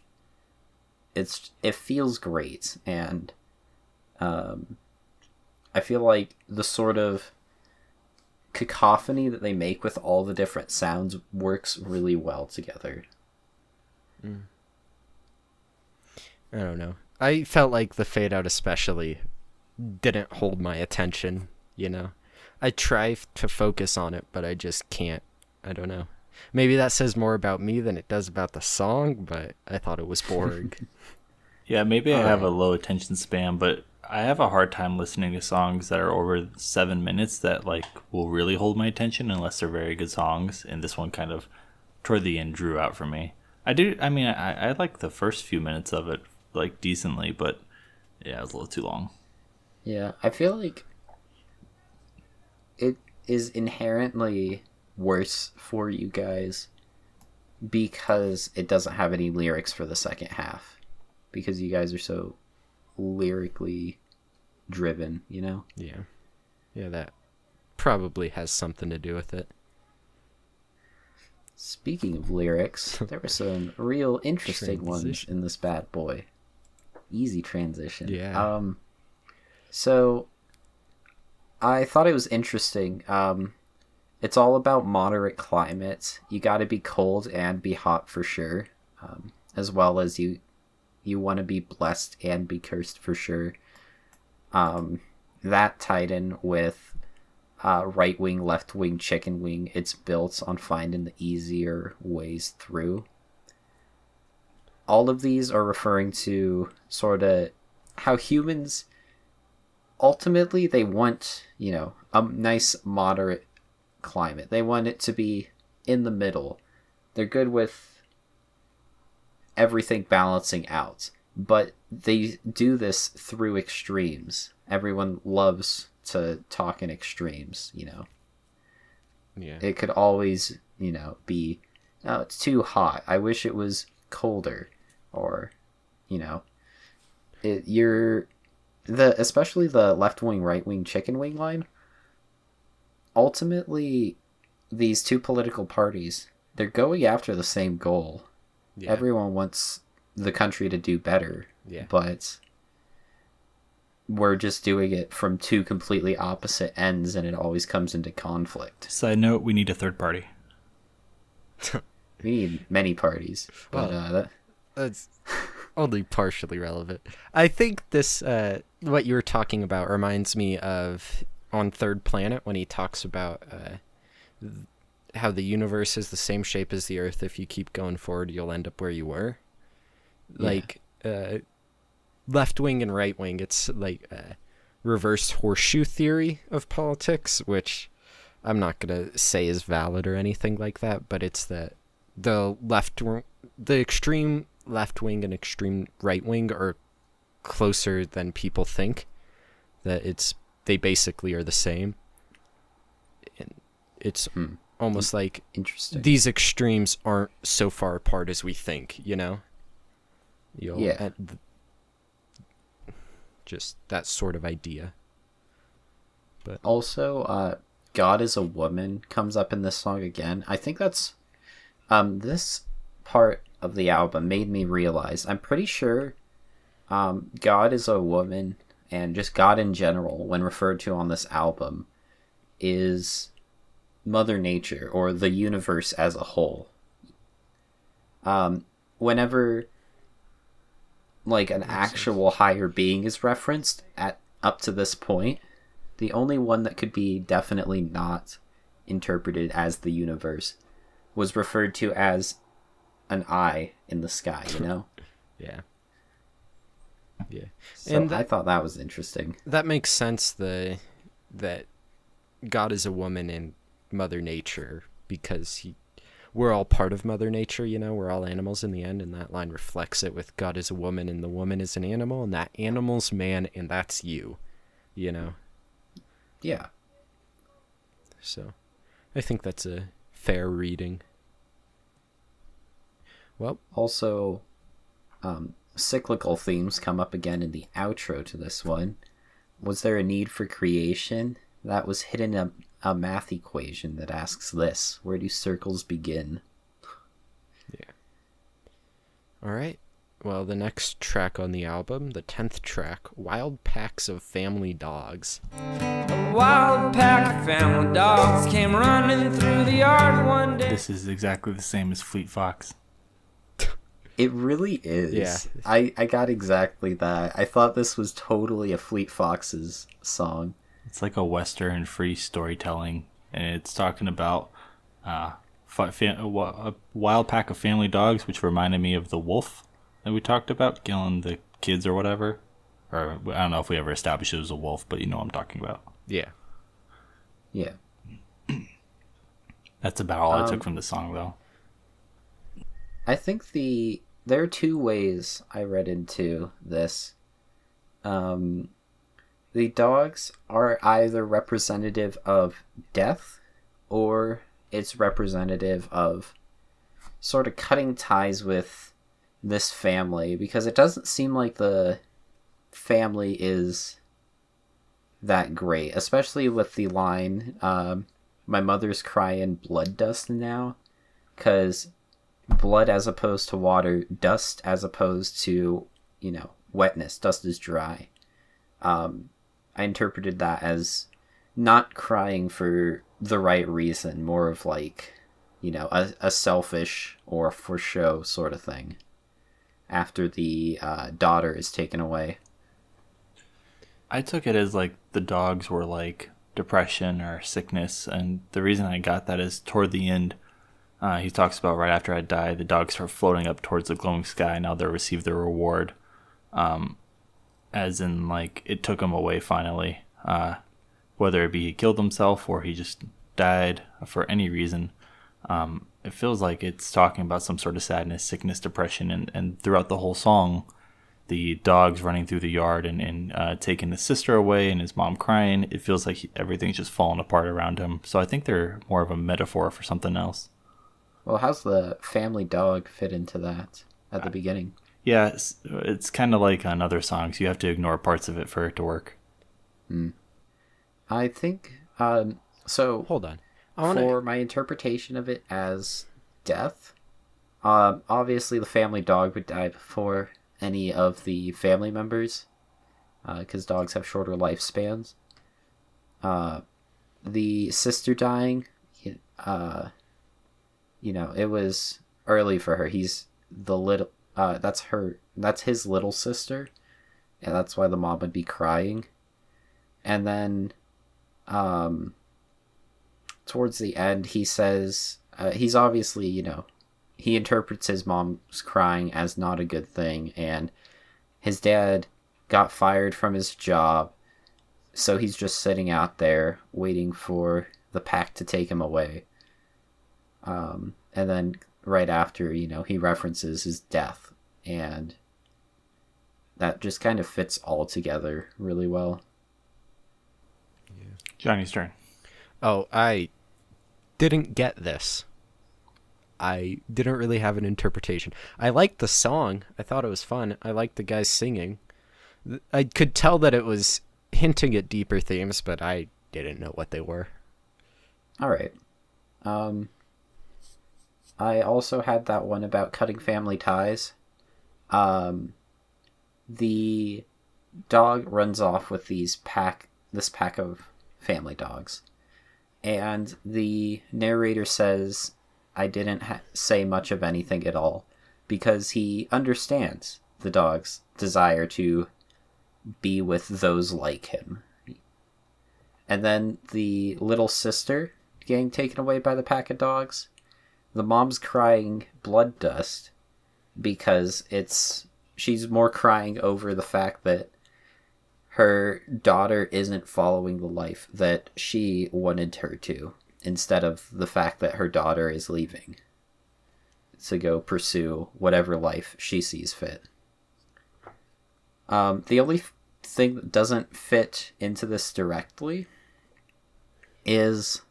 It feels great, and I feel like the sort of cacophony that they make with all the different sounds works really well together. I don't know. I felt like the fade out especially didn't hold my attention, I try to focus on it, but I just can't. I don't know. Maybe that says more about me than it does about the song, but I thought it was boring. Yeah, maybe I have a low attention span, but I have a hard time listening to songs that are over 7 minutes that like will really hold my attention unless they're very good songs. And this one kind of toward the end drew out for me. I like the first few minutes of it like decently, but yeah, it was a little too long. Yeah, I feel like it is inherently worse for you guys because it doesn't have any lyrics for the second half. Because you guys are so lyrically driven, you know? Yeah. Yeah, that probably has something to do with it. Speaking of lyrics, there were some real interesting ones Transition. in this bad boy. Easy transition. Yeah. So I thought it was interesting. It's all about moderate climates. You got to be cold and be hot for sure, as well as you want to be blessed and be cursed for sure. That tied in with right wing, left wing, chicken wing. It's built on finding the easier ways through. All of these are referring to sort of how humans ultimately they want, a nice moderate climate. They want it to be in the middle. They're good with everything balancing out, but they do this through extremes. Everyone loves to talk in extremes, Yeah. It could always, be, oh, it's too hot. I wish it was colder. Or, especially the left wing, right wing, chicken wing line. Ultimately, these two political parties, they're going after the same goal. Yeah. Everyone wants the country to do better. Yeah. But we're just doing it from two completely opposite ends, and it always comes into conflict. Side note, we need a third party. We need many parties, but That's only partially relevant. I think this, what you were talking about, reminds me of on Third Planet when he talks about how the universe is the same shape as the Earth. If you keep going forward, you'll end up where you were. Yeah. Like left wing and right wing. It's like reverse horseshoe theory of politics, which I'm not gonna say is valid or anything like that. But it's that the extreme left wing and extreme right wing are closer than people think. That they basically are the same. And it's almost like interesting. these extremes aren't so far apart as we think, Yeah. Just that sort of idea. But Also, God is a Woman comes up in this song again. I think that's this part of the album made me realize I'm pretty sure God is a Woman and just God in general, when referred to on this album, is Mother Nature or the universe as a whole. Whenever like an actual higher being is referenced up to this point, the only one that could be definitely not interpreted as the universe was referred to as an eye in the sky, yeah. Yeah. So And I thought that was interesting. That makes sense, that God is a woman in Mother Nature, because we're all part of Mother Nature, we're all animals in the end, and that line reflects it with God is a woman and the woman is an animal, and that animal's man, and that's you, Yeah. So I think that's a fair reading. Well, Also, cyclical themes come up again in the outro to this one. Was there a need for creation? That was hidden in a math equation that asks this: where do circles begin? yeah. All right. Well, the next track on the album, the 10th track, Wild Packs of Family Dogs. A wild pack of family dogs came running through the yard one day. This is exactly the same as Fleet Fox. It really is. Yeah. I got exactly that. I thought this was totally a Fleet Foxes song. It's like a Western free storytelling, and it's talking about a wild pack of family dogs, which reminded me of the wolf that we talked about, killing the kids or whatever, Or I don't know if we ever established it was a wolf, but you know what I'm talking about. Yeah. Yeah. That's about all I took from the song, though. I think there are two ways I read into this. The dogs are either representative of death, or it's representative of sort of cutting ties with this family, because it doesn't seem like the family is that great, especially with the line, my mother's crying blood dust now, because blood as opposed to water, dust as opposed to, wetness, dust is dry. I interpreted that as not crying for the right reason, more of like, a selfish or for show sort of thing after the daughter is taken away. I took it as like the dogs were like depression or sickness, and the reason I got that is toward the end, he talks about right after I die, the dogs start floating up towards the glowing sky. Now they'll receive their reward, as in like it took him away finally, whether it be he killed himself or he just died for any reason. It feels like it's talking about some sort of sadness, sickness, depression, and throughout the whole song, the dogs running through the yard and taking his sister away and his mom crying, it feels like everything's just falling apart around him. So I think they're more of a metaphor for something else. Well, how's the family dog fit into that at the beginning? Yeah, it's kind of like on other songs. You have to ignore parts of it for it to work. I think, so... Hold on. For my interpretation of it as death, obviously the family dog would die before any of the family members, because dogs have shorter lifespans. The sister dying, it was early for her. He's the little, that's his little sister, and that's why the mom would be crying. And then, towards the end, he says, he's obviously, he interprets his mom's crying as not a good thing, and his dad got fired from his job, so he's just sitting out there waiting for the pack to take him away. And then right after, he references his death, and that just kind of fits all together really well. Johnny's turn. Oh, I didn't get this. I didn't really have an interpretation. I liked the song. I thought it was fun. I liked the guys singing. I could tell that it was hinting at deeper themes, but I didn't know what they were. All right. I also had that one about cutting family ties. The dog runs off with this pack of family dogs, and the narrator says, I didn't say much of anything at all, because he understands the dog's desire to be with those like him. And then the little sister getting taken away by the pack of dogs, the mom's crying blood dust because she's more crying over the fact that her daughter isn't following the life that she wanted her to, instead of the fact that her daughter is leaving to go pursue whatever life she sees fit. The only thing that doesn't fit into this directly is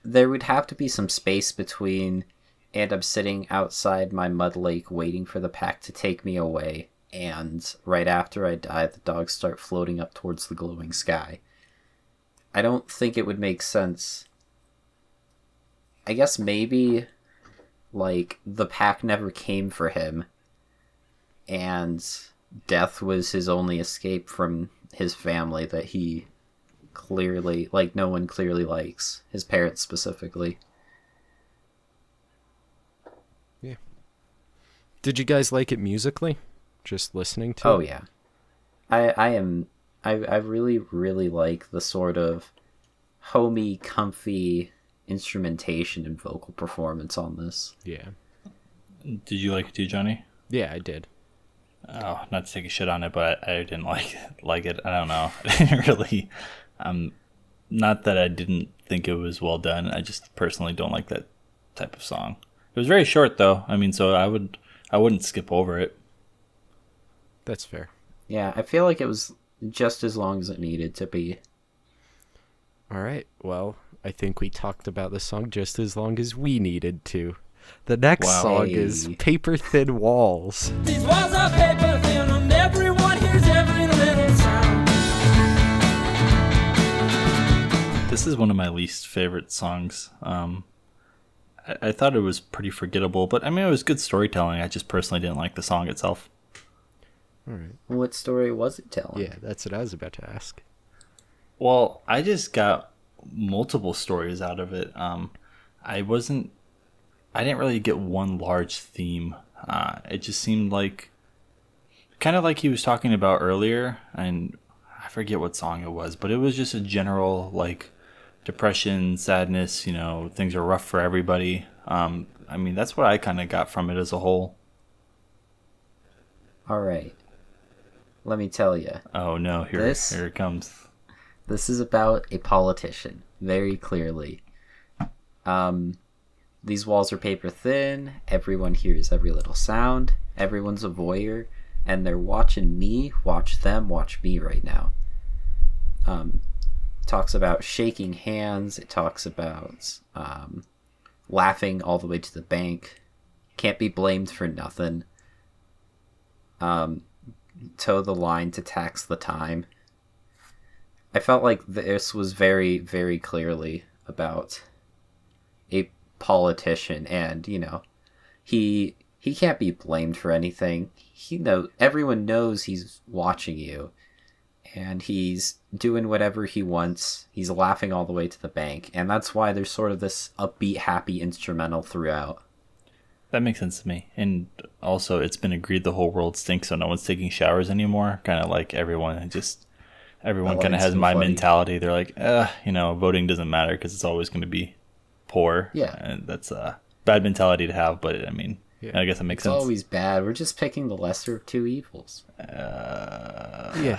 there would have to be some space between and I'm sitting outside my mud lake waiting for the pack to take me away, and right after I die, the dogs start floating up towards the glowing sky. I don't think it would make sense. I guess maybe, like, the pack never came for him, and death was his only escape from his family that he clearly, like, no one clearly likes. His parents specifically. Yeah. Did you guys like it musically? Just listening to Oh, it? yeah. I really, really like the sort of homey, comfy instrumentation and vocal performance on this. Yeah. Did you like it too, Johnny? Yeah, I did. Oh, not to take a shit on it, but I didn't like it. I don't know. I didn't really. Not that I didn't think it was well done. I just personally don't like that type of song. It was very short though. I mean, so I wouldn't skip over it. That's fair. Yeah, I feel like it was just as long as it needed to be. All right. Well, I think we talked about the song just as long as we needed to. The next song is Paper Thin Walls. These walls are paper thin and everyone hears every little sound. This is one of my least favorite songs. I thought it was pretty forgettable, but I mean, it was good storytelling. I just personally didn't like the song itself. All right. What story was it telling? Yeah, that's what I was about to ask. Well, I just got multiple stories out of it. I didn't really get one large theme. It just seemed like, kind of like he was talking about earlier, and I forget what song it was, but it was just a general, like, depression, sadness, things are rough for everybody. I mean, that's what I kind of got from it as a whole. All right. Let me tell you. Oh no, here it comes. This is about a politician, very clearly. These walls are paper thin, everyone hears every little sound, everyone's a voyeur, and they're watching me watch them watch me right now. Talks about shaking hands, it talks about laughing all the way to the bank, can't be blamed for nothing, toe the line to tax the time. I felt like this was very, very clearly about a politician, and he can't be blamed for anything. Everyone knows he's watching you, and he's doing whatever he wants. He's laughing all the way to the bank, and that's why there's sort of this upbeat, happy instrumental throughout. That makes sense to me. And also, it's been agreed the whole world stinks, so no one's taking showers anymore. Kind of like everyone kind of has my mentality. They're like, voting doesn't matter because it's always going to be poor. Yeah. And that's a bad mentality to have, but I mean, I guess it makes sense. It's always bad. We're just picking the lesser of two evils. Yeah.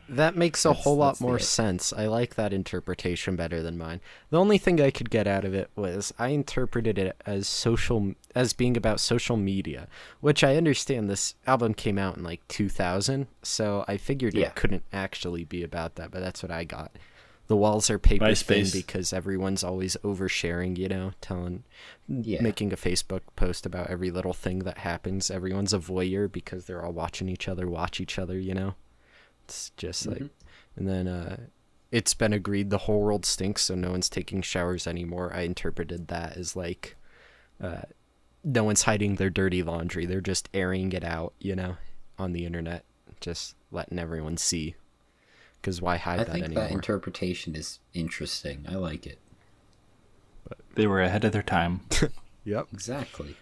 That makes a whole lot more sense. I like that interpretation better than mine. The only thing I could get out of it was I interpreted it as being about social media, which I understand this album came out in like 2000, so I figured it couldn't actually be about that, but that's what I got. The walls are paper thin because everyone's always oversharing, making a Facebook post about every little thing that happens. Everyone's a voyeur because they're all watching each other watch each other, It's just like, and then it's been agreed the whole world stinks, so no one's taking showers anymore. I interpreted that as like, no one's hiding their dirty laundry. They're just airing it out, on the internet, just letting everyone see. Because why hide that anymore? I think that interpretation is interesting. I like it. But they were ahead of their time. Yep. Exactly.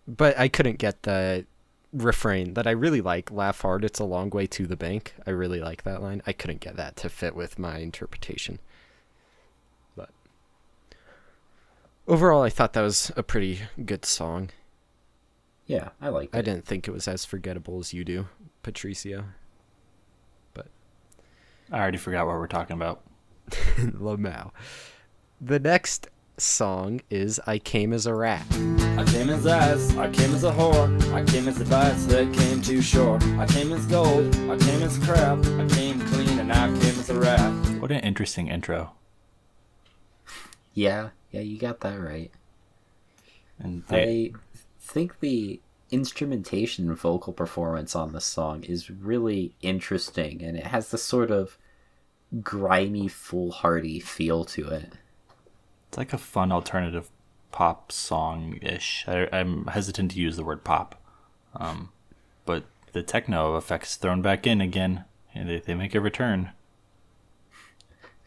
But I couldn't get the refrain that I really like. Laugh hard, it's a long way to the bank. I really like that line. I couldn't get that to fit with my interpretation. But overall, I thought that was a pretty good song. Yeah, I like it. I didn't think it was as forgettable as you do, Patricio. But I already forgot what we're talking about. Lamau. The next song is I Came as a Rat. I came as ass, I came as a whore, I came as the bites that came too short. I came as gold, I came as crap, I came clean and I came as a rat. What an interesting intro. Yeah, you got that right. And I think the instrumentation and vocal performance on this song is really interesting, and it has this sort of grimy, foolhardy feel to it. It's like a fun alternative pop song-ish. I'm hesitant to use the word pop. But the techno effects thrown back in again, and they make a return.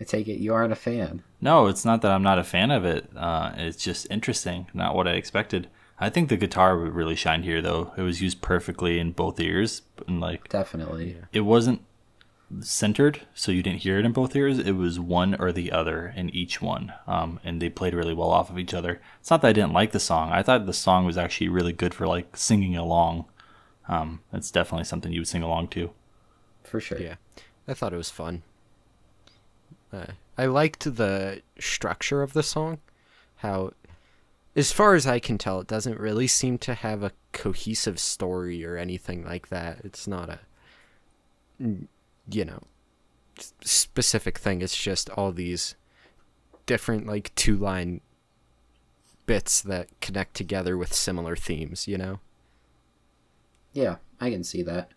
I take it you aren't a fan. No, it's not that I'm not a fan of it. It's just interesting, not what I expected. I think the guitar really shined here, though. It was used perfectly in both ears. And definitely. It wasn't centered, so you didn't hear it in both ears. It was one or the other in each one, and they played really well off of each other. It's not that I didn't like the song. I thought the song was actually really good for singing along. It's definitely something you would sing along to. For sure. Yeah, I thought it was fun. I liked the structure of the song. How, as far as I can tell, it doesn't really seem to have a cohesive story or anything like that. It's not a, specific thing. It's just all these different, like, 2-line bits that connect together with similar themes, Yeah, I can see that.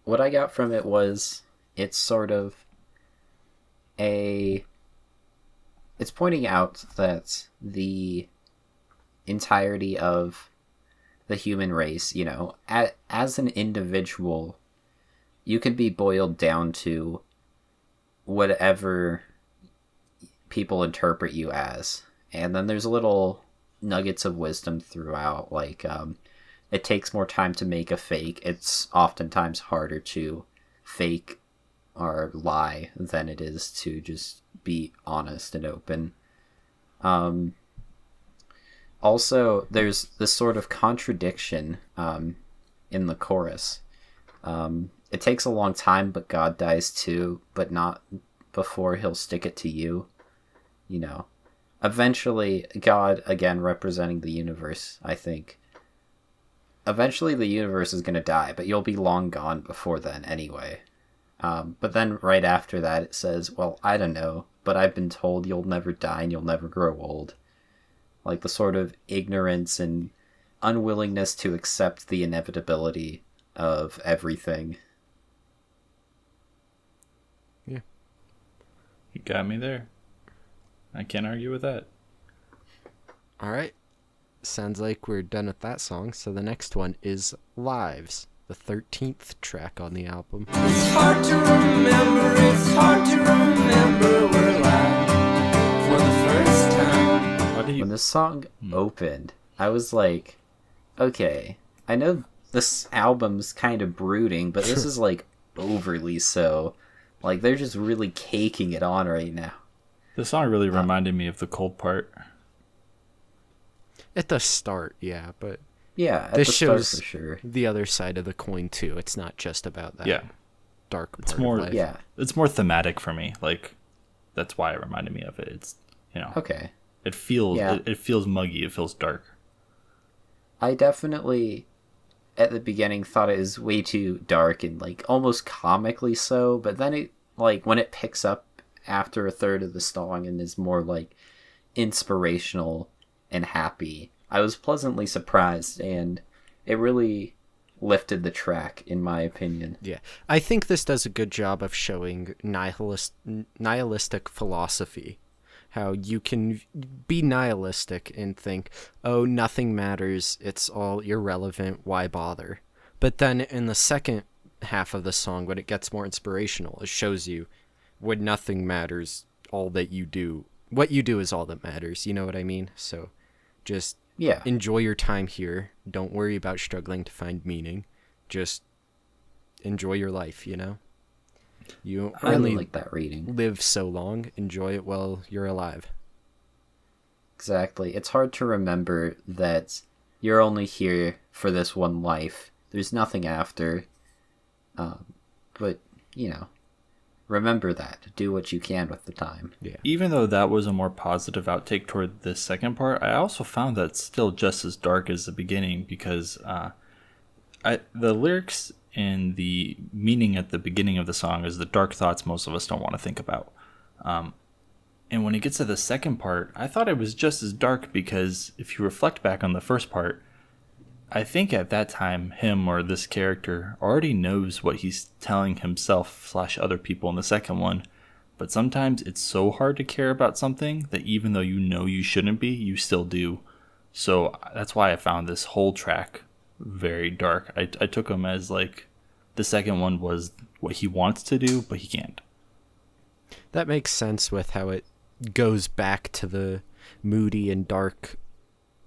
What I got from it was it's sort of it's pointing out that the entirety of the human race, as an individual, you could be boiled down to whatever people interpret you as. And then there's little nuggets of wisdom throughout, like, it takes more time to make a fake. It's oftentimes harder to fake or lie than it is to just be honest and open. Also, there's this sort of contradiction in the chorus. It takes a long time, but God dies too, but not before he'll stick it to you. Eventually, God, again, representing the universe, I think. Eventually, the universe is going to die, but you'll be long gone before then anyway. But then right after that, it says, well, I don't know, but I've been told you'll never die and you'll never grow old. Like the sort of ignorance and unwillingness to accept the inevitability of everything. Yeah. You got me there. I can't argue with that. All right. Sounds like we're done with that song. So the next one is Lives, the 13th track on the album. It's hard to remember we're alive for the first time. When this song opened, I was like, okay, I know this album's kind of brooding, but this is like overly so. Like, they're just really caking it on right now. The song really reminded me of the Cold part. At the start, yeah, but Yeah, at this the start shows for sure. the other side of the coin too. It's not just about that dark part It's more, of life. Yeah. It's more thematic for me. Like, that's why it reminded me of it. It's, Okay. it feels Yeah. it feels muggy. It feels dark. I definitely, at the beginning, thought it was way too dark and, like, almost comically so, but then it, like, when it picks up after a third of the song and is more, like, inspirational and happy, I was pleasantly surprised, and it really lifted the track, in my opinion. Yeah, I think this does a good job of showing nihilistic philosophy. How you can be nihilistic and think, oh, nothing matters, it's all irrelevant, why bother? But then in the second half of the song, when it gets more inspirational, it shows you when nothing matters, all that you do, what you do is all that matters, you know what I mean? So just enjoy your time here. Don't worry about struggling to find meaning. Just enjoy your life, You I only really like that reading. live so long. Enjoy it while you're alive. Exactly. It's hard to remember that you're only here for this one life. There's nothing after. But, remember that. Do what you can with the time. Yeah. Even though that was a more positive outtake toward the second part, I also found that still just as dark as the beginning, because the lyrics and the meaning at the beginning of the song is the dark thoughts most of us don't want to think about. And when it gets to the second part, I thought it was just as dark, because if you reflect back on the first part, I think at that time, him or this character already knows what he's telling himself / other people in the second one. But sometimes it's so hard to care about something that even though you know you shouldn't be, you still do. So that's why I found this whole track very dark. I took him as, like, the second one was what he wants to do, but he can't. That makes sense with how it goes back to the moody and dark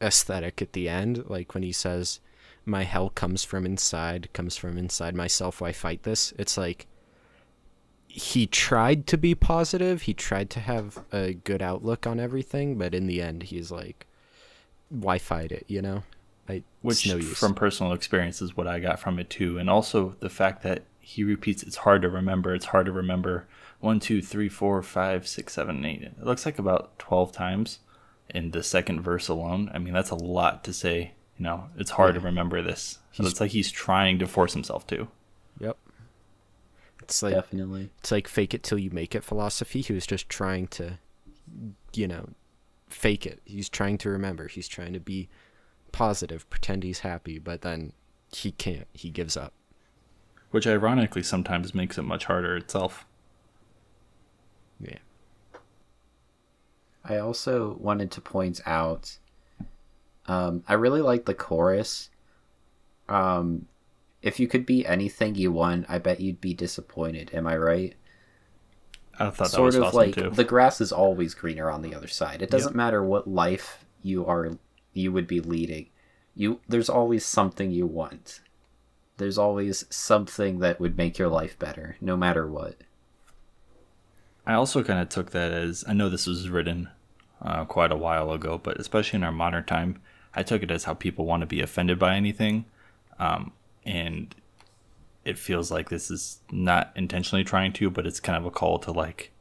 aesthetic at the end, like when he says, my hell comes from inside myself, why fight this? It's like he tried to be positive, he tried to have a good outlook on everything, but in the end he's like, why fight it, Which, it's no use. from personal experience, is what I got from it too. And also the fact that he repeats, it's hard to remember. It's hard to remember 1, 2, 3, 4, 5, 6, 7, 8. It looks like about 12 times in the second verse alone. I mean, that's a lot to say. It's hard to remember this. So it's like he's trying to force himself to. Yep. It's like Definitely. It's like fake it till you make it philosophy. He was just trying to, fake it. He's trying to remember. He's trying to be positive, pretend he's happy, but then he can't. He gives up. Which ironically sometimes makes it much harder itself. Yeah. I also wanted to point out, I really like the chorus. If you could be anything you want, I bet you'd be disappointed. Am I right? I thought that Sort was of awesome like too. the grass is always greener on the other side. It doesn't matter what life you would be leading. There's always something you want. There's always something that would make your life better, no matter what. I also kind of took that as, I know this was written quite a while ago, but especially in our modern time, I took it as how people want to be offended by anything. And it feels like this is not intentionally trying to, but it's kind of a call to like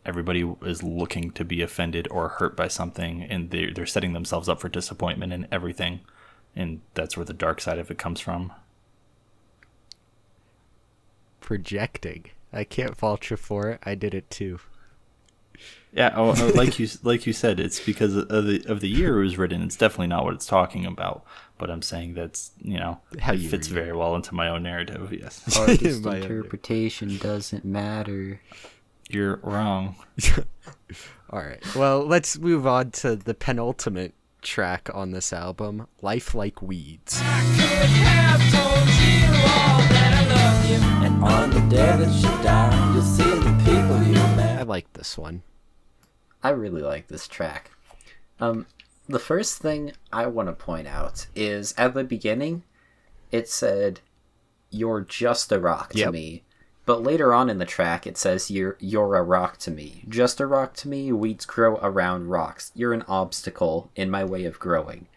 everybody is looking to be offended or hurt by something, and they're setting themselves up for disappointment in everything. And that's where the dark side of it comes from. Projecting. I can't fault you for it. I did it too. Yeah, like you said, it's because of the year it was written. It's definitely not what it's talking about. But I'm saying that's How it you fits read it. very well into my own narrative. Yes, Artist My interpretation doesn't matter. you're wrong. All right. Well, let's move on to the penultimate track on this album, Life Like Weeds. I could have told you all that I love you. And on the day that you die, you'll see the people you met. I like this one. I really like this track. The first thing I want to point out is at the beginning, it said, "You're just a rock to Yep. me." But later on in the track, it says, "You're a rock to me. Just a rock to me. Weeds grow around rocks. You're an obstacle in my way of growing.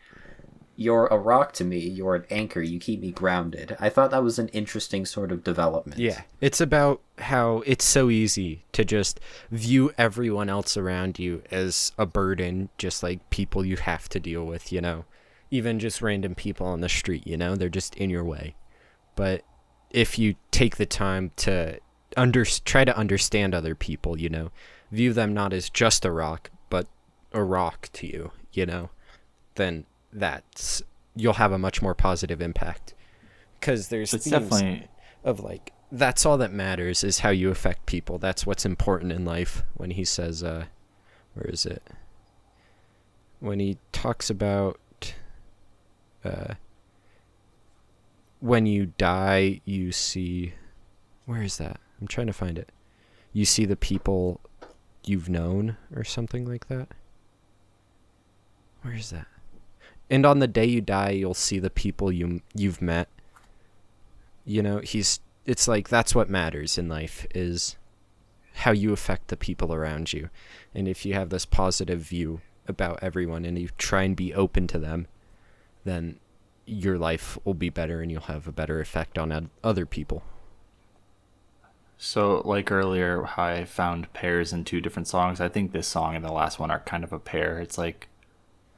You're a rock to me. You're an anchor. You keep me grounded." I thought that was an interesting sort of development. Yeah. It's about how it's so easy to just view everyone else around you as a burden, just like people you have to deal with, even just random people on the street, they're just in your way. But if you take the time to try to understand other people, view them not as just a rock, but a rock to you, then you'll have a much more positive impact. Because there's It's themes definitely of like, that's all that matters is how you affect people. That's what's important in life. When he says, where is it? When he talks about, when you die, you see, where is that? I'm trying to find it. You see the people you've known or something like that. Where is that? And on the day you die, you'll see the people you've met. It's like that's what matters in life is how you affect the people around you. And if you have this positive view about everyone and you try and be open to them, then your life will be better and you'll have a better effect on other people. So, like earlier, how I found pairs in two different songs. I think this song and the last one are kind of a pair. It's like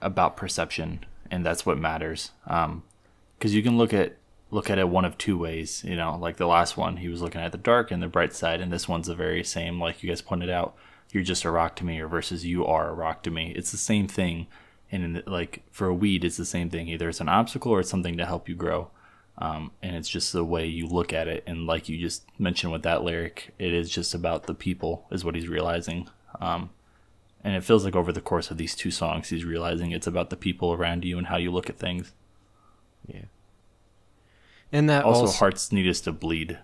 about perception, and that's what matters. Because you can look at it one of two ways. Like the last one, he was looking at the dark and the bright side, and this one's the very same. Like you guys pointed out, you're just a rock to me, or versus you are a rock to me. It's the same thing, and like for a weed, it's the same thing. Either it's an obstacle or it's something to help you grow. And it's just the way you look at it. And like you just mentioned with that lyric, it is just about the people is what he's realizing. And it feels like over the course of these two songs, he's realizing it's about the people around you and how you look at things. Yeah. And that Also, hearts need us to bleed.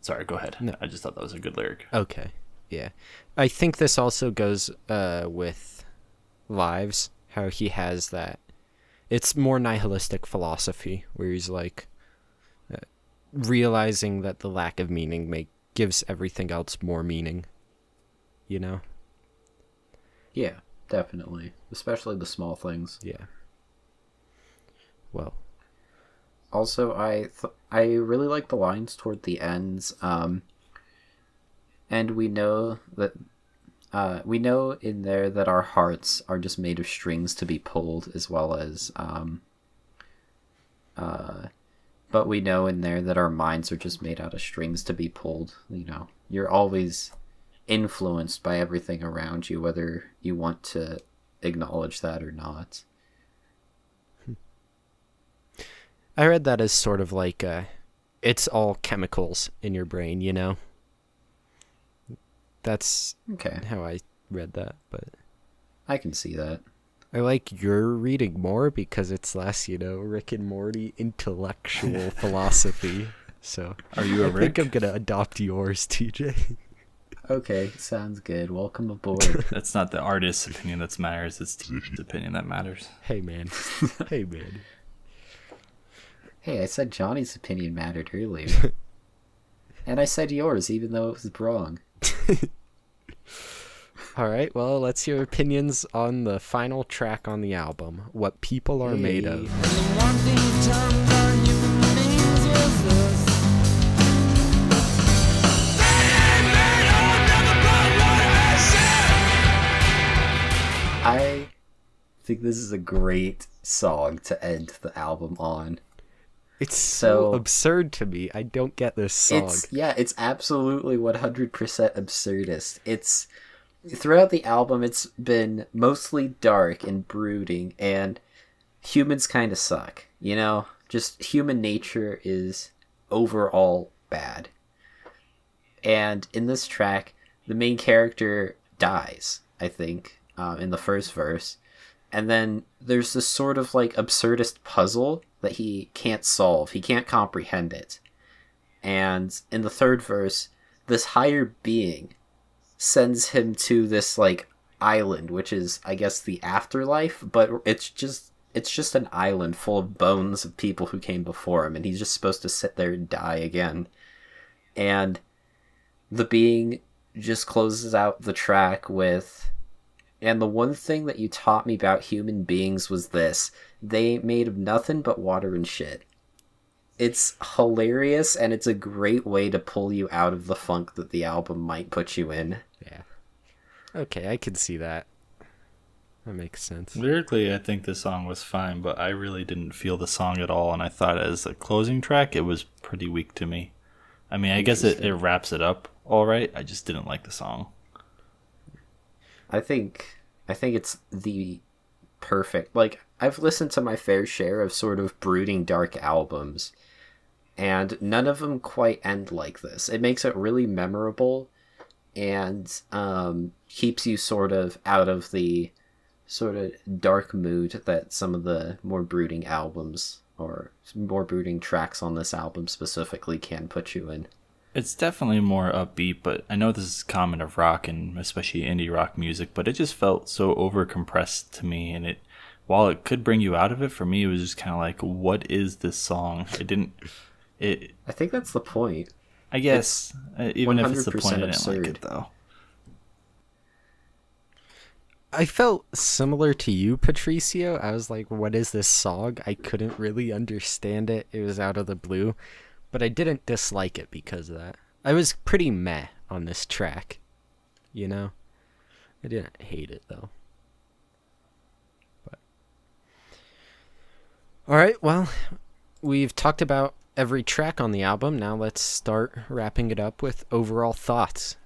Sorry, go ahead. No. I just thought that was a good lyric. Okay. Yeah. I think this also goes with Lives, how he has that. It's more nihilistic philosophy where he's like realizing that the lack of meaning gives everything else more meaning. Yeah, definitely. Especially the small things. Yeah. well. Also, I really like the lines toward the ends. And we know that we know in there that our hearts are just made of strings to be pulled, as well as but we know in there that our minds are just made out of strings to be pulled. You know, you're always influenced by everything around you, whether you want to acknowledge that or not. I read that as sort of like it's all chemicals in your brain, you know? That's Okay, how I read that, but I can see that. I like your reading more because it's less, you know, Rick and Morty intellectual philosophy. So Are you a I Rick? think I'm gonna adopt yours, TJ. Okay, sounds good. Welcome aboard. That's not the artist's opinion that matters. It's the opinion that matters. Hey man. Hey man. Hey, I said Johnny's opinion mattered earlier. And I said yours, even though it was wrong. All right, well, let's hear opinions on the final track on the album, What People Are Made Of. The one thing you turned on human beings was us. I think this is a great song to end the album on. It's so So- absurd to me. I don't get this song. It's absolutely 100% absurdist. It's throughout the album it's been mostly dark and brooding, and humans kind of suck, you know? Just human nature is overall bad. And in this track, the main character dies, I think, in the first verse. And then there's this sort of like absurdist puzzle that he can't solve. He can't comprehend it. And in the third verse, this higher being sends him to this like island, which is, I guess, the afterlife, but it's just an island full of bones of people who came before him, and he's just supposed to sit there and die again. And the being just closes out the track with, and the one thing that you taught me about human beings was this: they ain't made of nothing but water and shit. It's hilarious, and it's a great way to pull you out of the funk that the album might put you in. Yeah. Okay, I can see that. That makes sense. Lyrically, I think the song was fine, but I really didn't feel the song at all, and I thought as a closing track, it was pretty weak to me. I mean, I guess it wraps it up all right. I just didn't like the song. I think it's the perfect, like, I've listened to my fair share of sort of brooding dark albums, and none of them quite end like this. It makes it really memorable, and keeps you sort of out of the sort of dark mood that some of the more brooding albums or more brooding tracks on this album specifically can put you in. It's definitely more upbeat, but I know this is common of rock and especially indie rock music, but it just felt so overcompressed to me, and while it could bring you out of it, for me it was just kind of like, what is this song? I think that's the point. I guess, even if it's the 100% point, I didn't absurd. like it though. I felt similar to you, Patricio. I was like, what is this song? I couldn't really understand it. It was out of the blue. But I didn't dislike it because of that. I was pretty meh on this track. You know? I didn't hate it, though. But alright, well, we've talked about every track on the album. Now let's start wrapping it up with overall thoughts.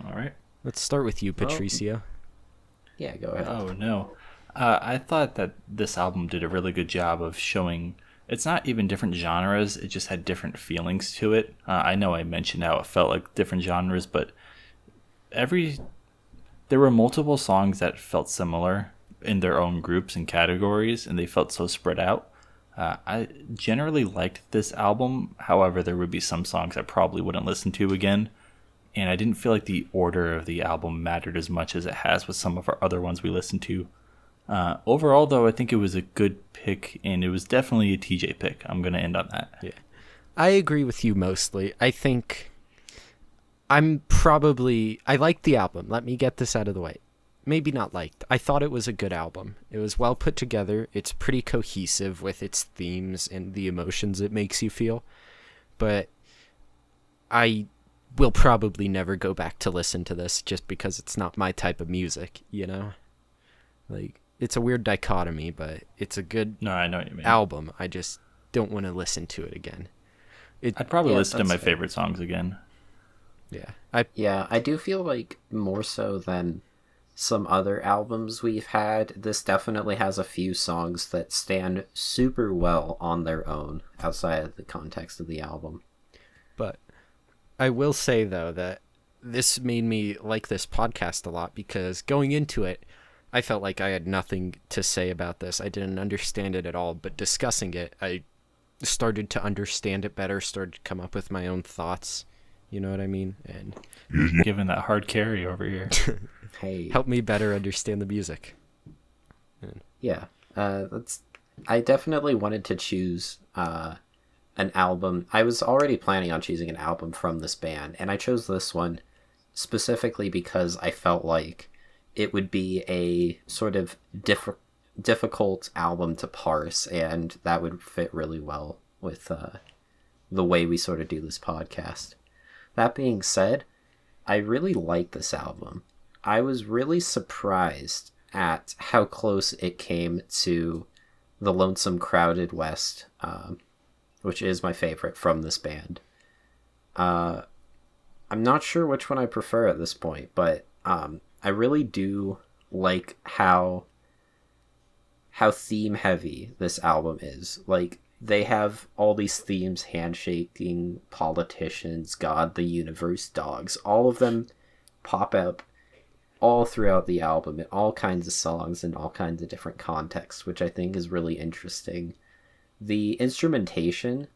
All right. Let's start with you, Patricio. Yeah, go ahead. Oh no, I thought that this album did a really good job of showing. It's not even different genres; it just had different feelings to it. I know I mentioned how it felt like different genres, but there were multiple songs that felt similar in their own groups and categories, and they felt so spread out. I generally liked this album. However, there would be some songs I probably wouldn't listen to again. And I didn't feel like the order of the album mattered as much as it has with some of our other ones we listened to. Overall, though, I think it was a good pick, and it was definitely a TJ pick. I'm going to end on that. Yeah. I agree with you mostly. I think I like the album. Let me get this out of the way. maybe not liked. I thought it was a good album. It was well put together. It's pretty cohesive with its themes and the emotions it makes you feel. But I will probably never go back to listen to this just because it's not my type of music, you know? Like, it's a weird dichotomy, but it's a good No, I know what you mean. album. I just don't want to listen to it again. I'd probably listen to that's my fair. favorite songs again. Yeah. Yeah, I do feel like more so than some other albums we've had, this definitely has a few songs that stand super well on their own outside of the context of the album. But I will say, though, that this made me like this podcast a lot because going into it, I felt like I had nothing to say about this. I didn't understand it at all, but discussing it, I started to understand it better, started to come up with my own thoughts. You know what I mean? And Giving that hard carry over here. Hey, help me better understand the music. yeah, I definitely wanted to choose an album. I was already planning on choosing an album from this band, and I chose this one specifically because I felt like it would be a sort of difficult album to parse, and that would fit really well with the way we sort of do this podcast. That being said, I really like this album. I was really surprised at how close it came to The Lonesome Crowded West, which is my favorite from this band. I'm not sure which one I prefer at this point, but I really do like how theme heavy this album is. Like, they have all these themes: handshaking, politicians, God, the universe, dogs. All of them pop up all throughout the album in all kinds of songs and all kinds of different contexts, which I think is really interesting. The instrumentation,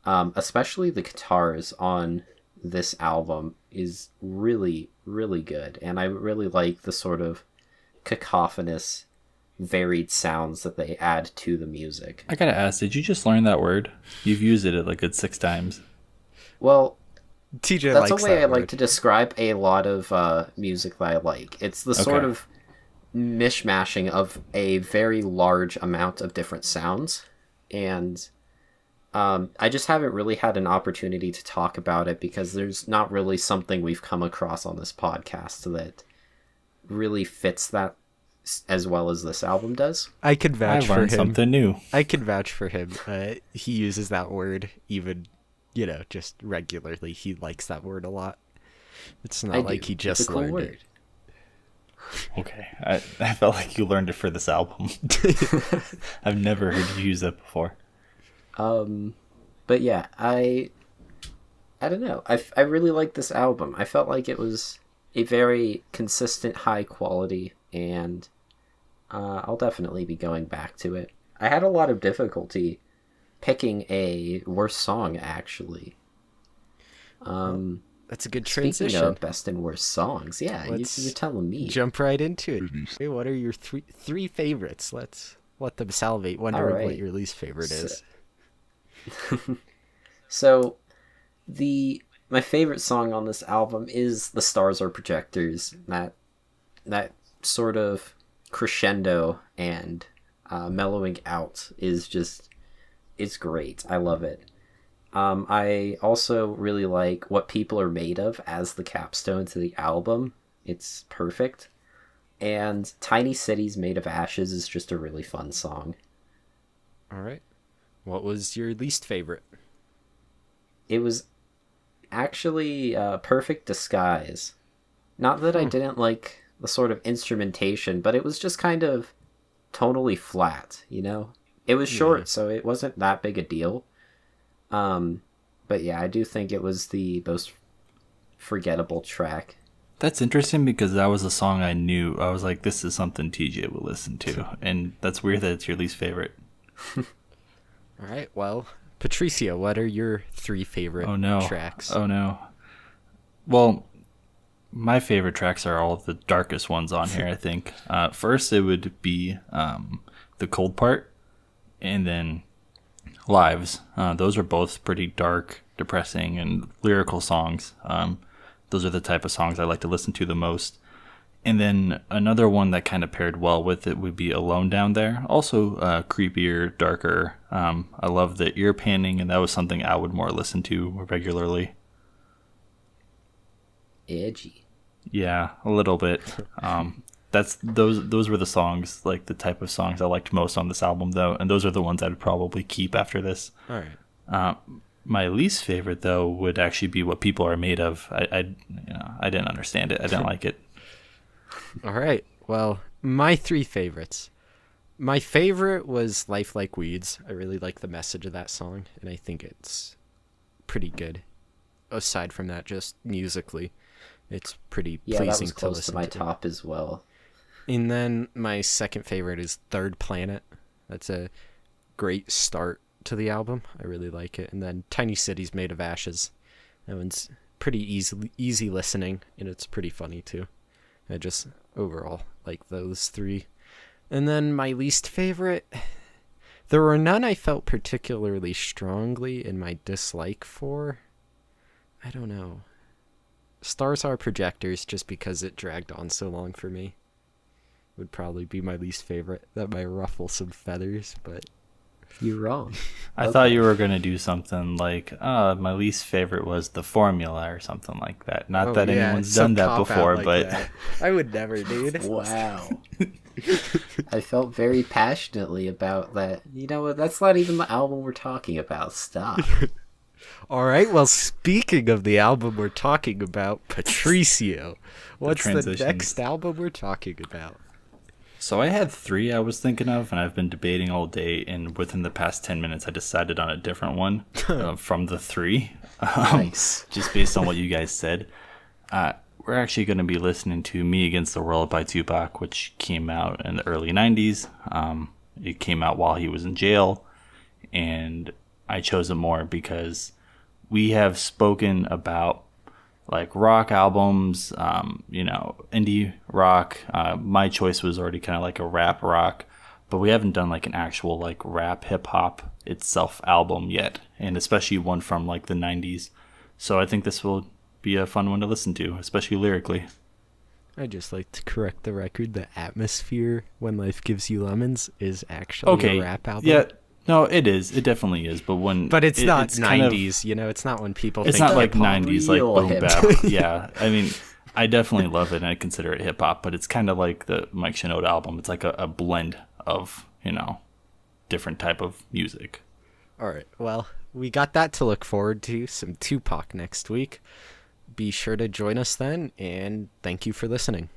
especially the guitars on this album, is really, really good. And I really like the sort of cacophonous, varied sounds that they add to the music. I gotta ask, did you just learn that word? You've used it like a good 6 times. Well, TJ that's likes a way that I word. like to describe a lot of music that I like. It's the sort Okay. of mishmashing of a very large amount of different sounds. And I just haven't really had an opportunity to talk about it because there's not really something we've come across on this podcast that really fits that as well as this album does. I could I vouch for learned him. something new. I could vouch for him. He uses that word even, just regularly. He likes that word a lot. It's not I like do. he just It's a cool learned word. it. Okay, I felt like you learned it for this album. I've never heard you use that before. But yeah, I don't know. I really like this album. I felt like it was a very consistent, high quality, and I'll definitely be going back to it. I had a lot of difficulty picking a worst song, actually. That's a good Speaking transition. of best and worst songs, yeah, Let's you're telling me. Jump right into it. Hey, what are your three favorites? Let's let them salivate, wondering what Alright. your least favorite is. So, my favorite song on this album is "The Stars Are Projectors." That sort of crescendo and mellowing out is just, it's great. I love it. I also really like "What People Are Made Of" as the capstone to the album. It's perfect. And "Tiny Cities Made of Ashes" is just a really fun song. All right. What was your least favorite? It was actually Perfect Disguise. Not that I didn't like the sort of instrumentation, but it was just kind of tonally flat, It was short, so it wasn't that big a deal. But yeah, I do think it was the most forgettable track. That's interesting because that was a song I knew. I was like, this is something TJ would listen to. And that's weird that it's your least favorite. All right. Well, Patricia, what are your 3 favorite tracks? Oh no. Well, my favorite tracks are all of the darkest ones on here, I think. First, it would be the Cold Part, and then Lives. Those are both pretty dark, depressing, and lyrical songs. Those are the type of songs I like to listen to the most. And then another one that kind of paired well with it would be Alone Down There. Also creepier, darker. I love the ear panning, and that was something I would more listen to regularly. Edgy. Yeah, a little bit. Those were the songs, like the type of songs I liked most on this album, though, and those are the ones I'd probably keep after this. All right. My least favorite, though, would actually be What People Are Made Of. I didn't understand it. I didn't like it. All right. Well, my 3 favorites. My favorite was Life Like Weeds. I really like the message of that song, and I think it's pretty good. Aside from that, just musically, it's pretty pleasing that was to close listen to my top as well. And then my second favorite is Third Planet. That's a great start to the album. I really like it. And then Tiny Cities Made of Ashes. That one's pretty easy listening, and it's pretty funny too. I just overall like those 3. And then my least favorite, there were none I felt particularly strongly in my dislike for. I don't know. Stars Are Projectors, just because it dragged on so long for me, would probably be my least favorite. That might ruffle some feathers, but You're wrong. I thought you were going to do something like, my least favorite was The Formula or something like that. Not that anyone's done that before, but... That. I would never, dude. Wow. I felt very passionately about that. You know what? That's not even the album we're talking about. Stop. All right, well, speaking of the album we're talking about, Patricio, what's the next album we're talking about? So I had 3 I was thinking of, and I've been debating all day, and within the past 10 minutes I decided on a different one from the 3. Nice. Just based on what you guys said. We're actually going to be listening to Me Against the World by Tupac, which came out in the early 90s. It came out while he was in jail, and I chose it more because we have spoken about like rock albums, indie rock. My choice was already kind of like a rap rock, but we haven't done like an actual like rap hip hop itself album yet, and especially one from like the 90s. So I think this will be a fun one to listen to, especially lyrically. I'd just like to correct the record. The Atmosphere, When Life Gives You Lemons, is actually a rap album. Yeah. No, it is. It definitely is. But it's not 90s, it's not when people it's think not like hip-hop. 90s, like boom bap. Yeah. I mean, I definitely love it and I consider it hip hop, but it's kind of like the Mike Shinoda album. It's like a blend of, different type of music. All right. Well, we got that to look forward to. Some Tupac next week. Be sure to join us then, and thank you for listening.